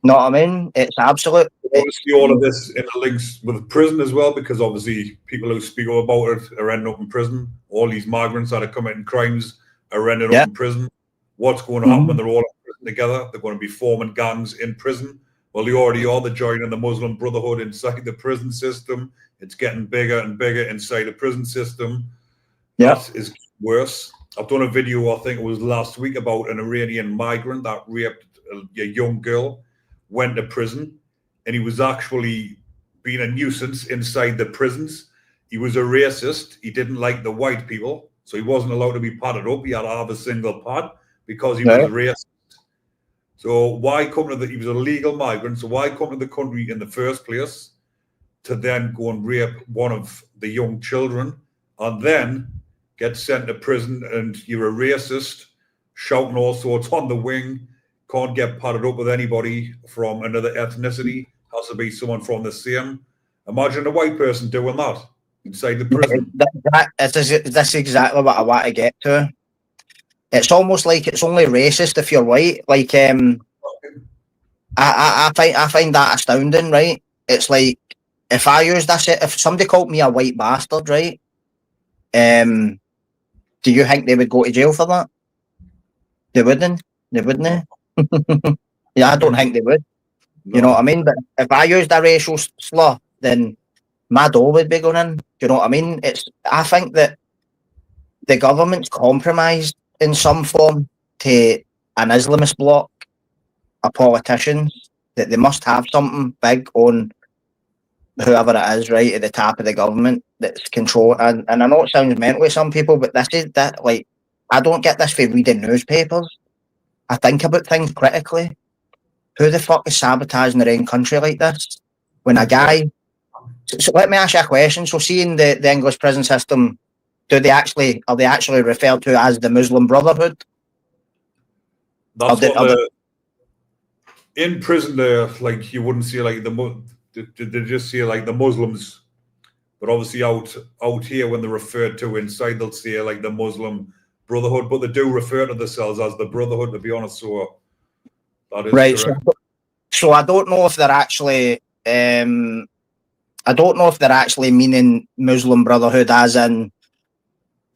Know what I mean? It's absolute. Obviously, all of this interlinks with prison as well, because obviously people who speak about it are ending up in prison. All these migrants that are committing crimes are ending up in prison. What's going to happen when they're all in prison together? They're going to be forming gangs in prison. Well, they already are. They're joining the Muslim Brotherhood inside the prison system. It's getting bigger and bigger inside the prison system. That is worse. I've done a video, I think it was last week, about an Iranian migrant that raped a young girl, went to prison, and he was actually being a nuisance inside the prisons. He was a racist. He didn't like the white people, so he wasn't allowed to be padded up. He had to have a single pad because he was a racist. So why come to he was a legal migrant, so why come to the country in the first place to then go and rape one of the young children and then get sent to prison, and you're a racist, shouting all sorts on the wing, can't get padded up with anybody from another ethnicity, has to be someone from the same. Imagine a white person doing that inside the prison. That's exactly what I want to get to. It's almost like it's only racist if you're white. Like, I find that astounding, right? It's like, if somebody called me a white bastard, right? Do you think they would go to jail for that? They wouldn't. They wouldn't. Yeah, I don't think they would. You know what I mean? But if I used a racial slur, then my door would be going in. Do you know what I mean? I think that the government's compromised in some form to an Islamist bloc of politicians, that they must have something big on whoever it is, right, at the top of the government that's control. And I know it sounds mental to some people, but like, I don't get this for reading newspapers. I think about things critically. Who the fuck is sabotaging their own country like this? When a guy... So let me ask you a question. So seeing the English prison system, are they actually referred to as the Muslim Brotherhood? That's in prison there, like, you wouldn't see like they just see like the Muslims, but obviously out here when they're referred to inside, they'll say like the Muslim Brotherhood, but they do refer to themselves as the Brotherhood, to be honest. So that is right. So I don't know if they're actually meaning Muslim Brotherhood as in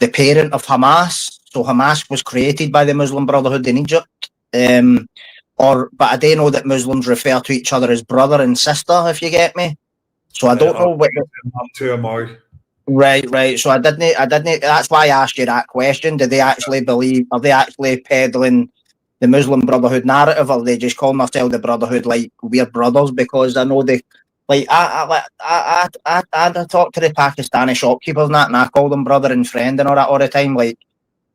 the parent of Hamas. So Hamas was created by the Muslim Brotherhood in Egypt. But I do know that Muslims refer to each other as brother and sister, if you get me. So I don't know what. Right. So I didn't. That's why I asked you that question. Do they actually believe? Are they actually peddling the Muslim Brotherhood narrative, or are they just calling themselves the Brotherhood like we're brothers? Because I know they. Like I talk to the Pakistani shopkeepers and I call them brother and friend and all that all the time. Like.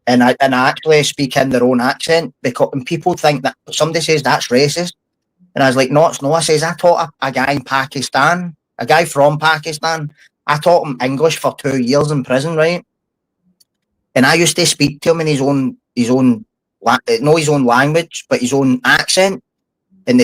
And I actually speak in their own accent, because and people think that somebody says that's racist, and I was like, no, it's no. I says I taught a guy in Pakistan, a guy from Pakistan. I taught him English for 2 years in prison, right? And I used to speak to him in his own not his own language, but his own accent. And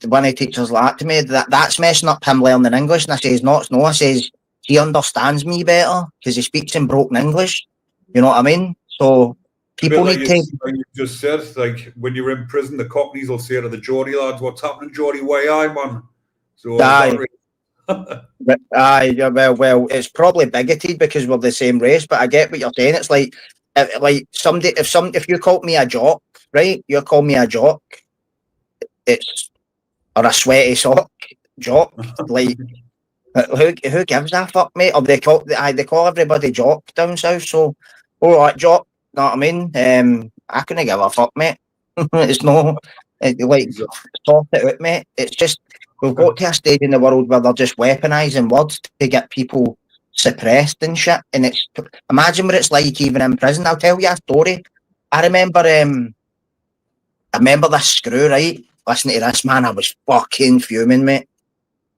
one of the teachers laughed to me that's messing up him learning English. And I says, no, it's no. I says he understands me better because he speaks in broken English. You know what I mean? So people need to... Like you just said, like when you're in prison, the Cockneys will say to the Geordie lads, what's happening, Geordie? Way I, man. So Aye, yeah, well, it's probably bigoted because we're the same race, but I get what you're saying. It's like somebody, if you called me a jock, right? You call me a jock, it's or a sweaty sock jock. Like who gives a fuck, mate? Or they call everybody jock down south. So, all right, jock. Know what I mean? I couldn't give a fuck, mate. It's no, like sort it out, mate. It's just we've got to a stage in the world where they're just weaponising words to get people suppressed and shit. And it's imagine what it's like even in prison. I'll tell you a story. I remember this screw, right? Listening to this, man, I was fucking fuming, mate.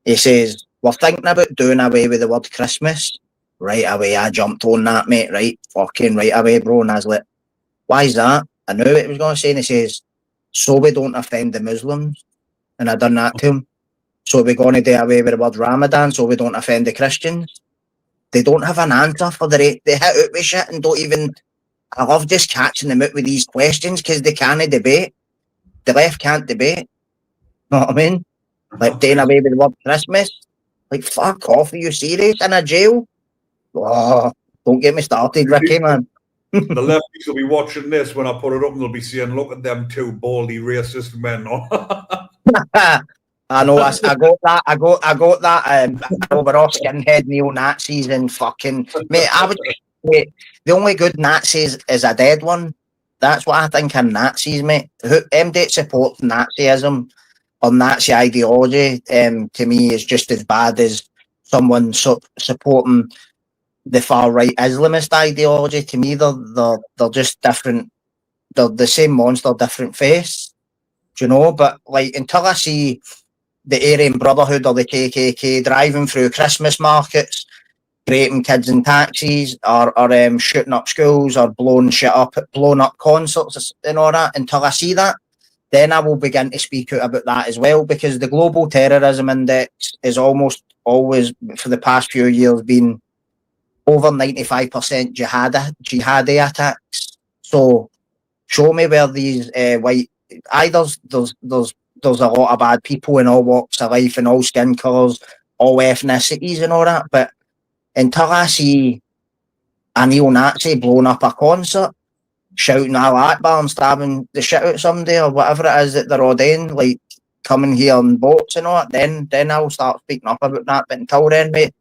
He says, we're thinking about doing away with the word Christmas. Right away, I jumped on that, mate, right? Fucking right away, bro. And I was like, why is that? I knew what he was going to say. And he says, so we don't offend the Muslims. And I done that to him. So we're going to do away with the word Ramadan so we don't offend the Christians. They don't have an answer for they hit out with shit and don't even... I love just catching them out with these questions because they can't debate. The left can't debate. Know what I mean? Like doing away with the word Christmas. Like, fuck off. Are you serious? In a jail? Oh, don't get me started, Ricky, man. The lefties will be watching this when I put it up and they'll be saying, look at them two baldy racist men. I know, I got that. I got that. We're all skinhead neo-Nazis and fucking... Mate, mate, the only good Nazis is a dead one. That's what I think are Nazis, mate. Them that support Nazism or Nazi ideology, to me, is just as bad as someone supporting the far right Islamist ideology. To me, they're just different. They're the same monster, different face. Do you know? But like until I see the Aryan Brotherhood or the KKK driving through Christmas markets, raping kids in taxis, or shooting up schools, or blowing up concerts and all that, until I see that, then I will begin to speak out about that as well, because the Global Terrorism Index is almost always, for the past few years, been over 95% jihadi attacks. So show me where these white... there's a lot of bad people in all walks of life and all skin colours, all ethnicities and all that, but until I see a neo-Nazi blowing up a concert, shouting Allah Akbar and stabbing the shit out of somebody or whatever it is that they're ordained, like coming here on boats and all that, then I'll start speaking up about that. But until then, mate,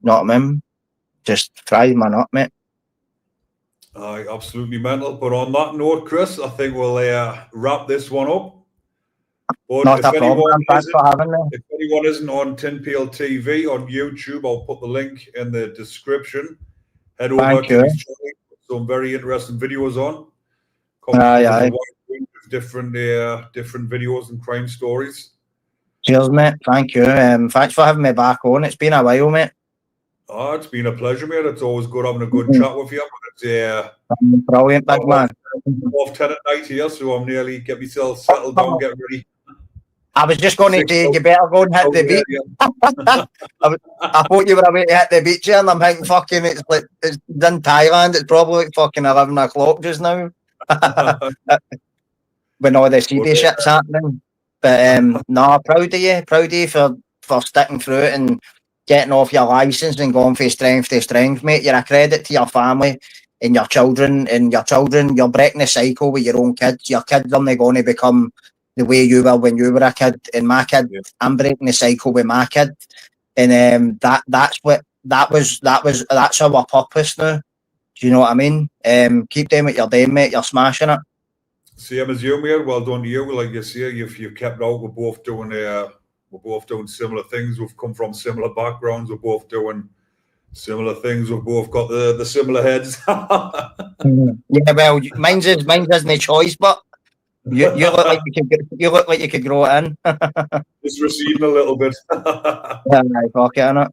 not me. Just fry my nut, mate. Aye, absolutely mental. But on that note, Chris, I think we'll wrap this one up. But Not a problem. Thanks for having me. If anyone isn't on Tin Peel TV on YouTube, I'll put the link in the description. Head over to his channel. Some very interesting videos on. Aye. Different videos and crime stories. Cheers, mate. Thank you. Thanks for having me back on. It's been a while, mate. Oh, it's been a pleasure, mate. It's always good having a good chat with you. But it's brilliant, big man. Off 10 at night here, so I'm nearly get myself settled down, get ready. I was just going to say, you better go and hit the beach. Yeah. I thought you were about to hit the beach here, and I'm thinking, fucking, it's in Thailand. It's probably like fucking 11 o'clock just now. When all the CD shit's happening. But no, proud of you for sticking through it and getting off your license and going from strength to strength, mate. You're a credit to your family and your children. You're breaking the cycle with your own kids. Your kids are not going to become the way you were when you were a kid. And my kid, I'm breaking the cycle with my kid. And that's our purpose now. Do you know what I mean? Keep doing what you're doing, mate. You're smashing it. Same as you, mate. Well done to you. Like you say, you've kept out. We're both doing similar things. We've come from similar backgrounds. We're both doing similar things. We've both got the similar heads. Yeah, well, mine's isn't a choice, but you look like you could grow it in. It's receding a little bit. Yeah, I fuck it, innit?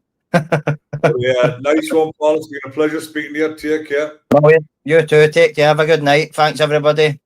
Yeah, nice one, Paul. It's been a pleasure speaking to you. Take care. You too. Take care. Have a good night. Thanks, everybody.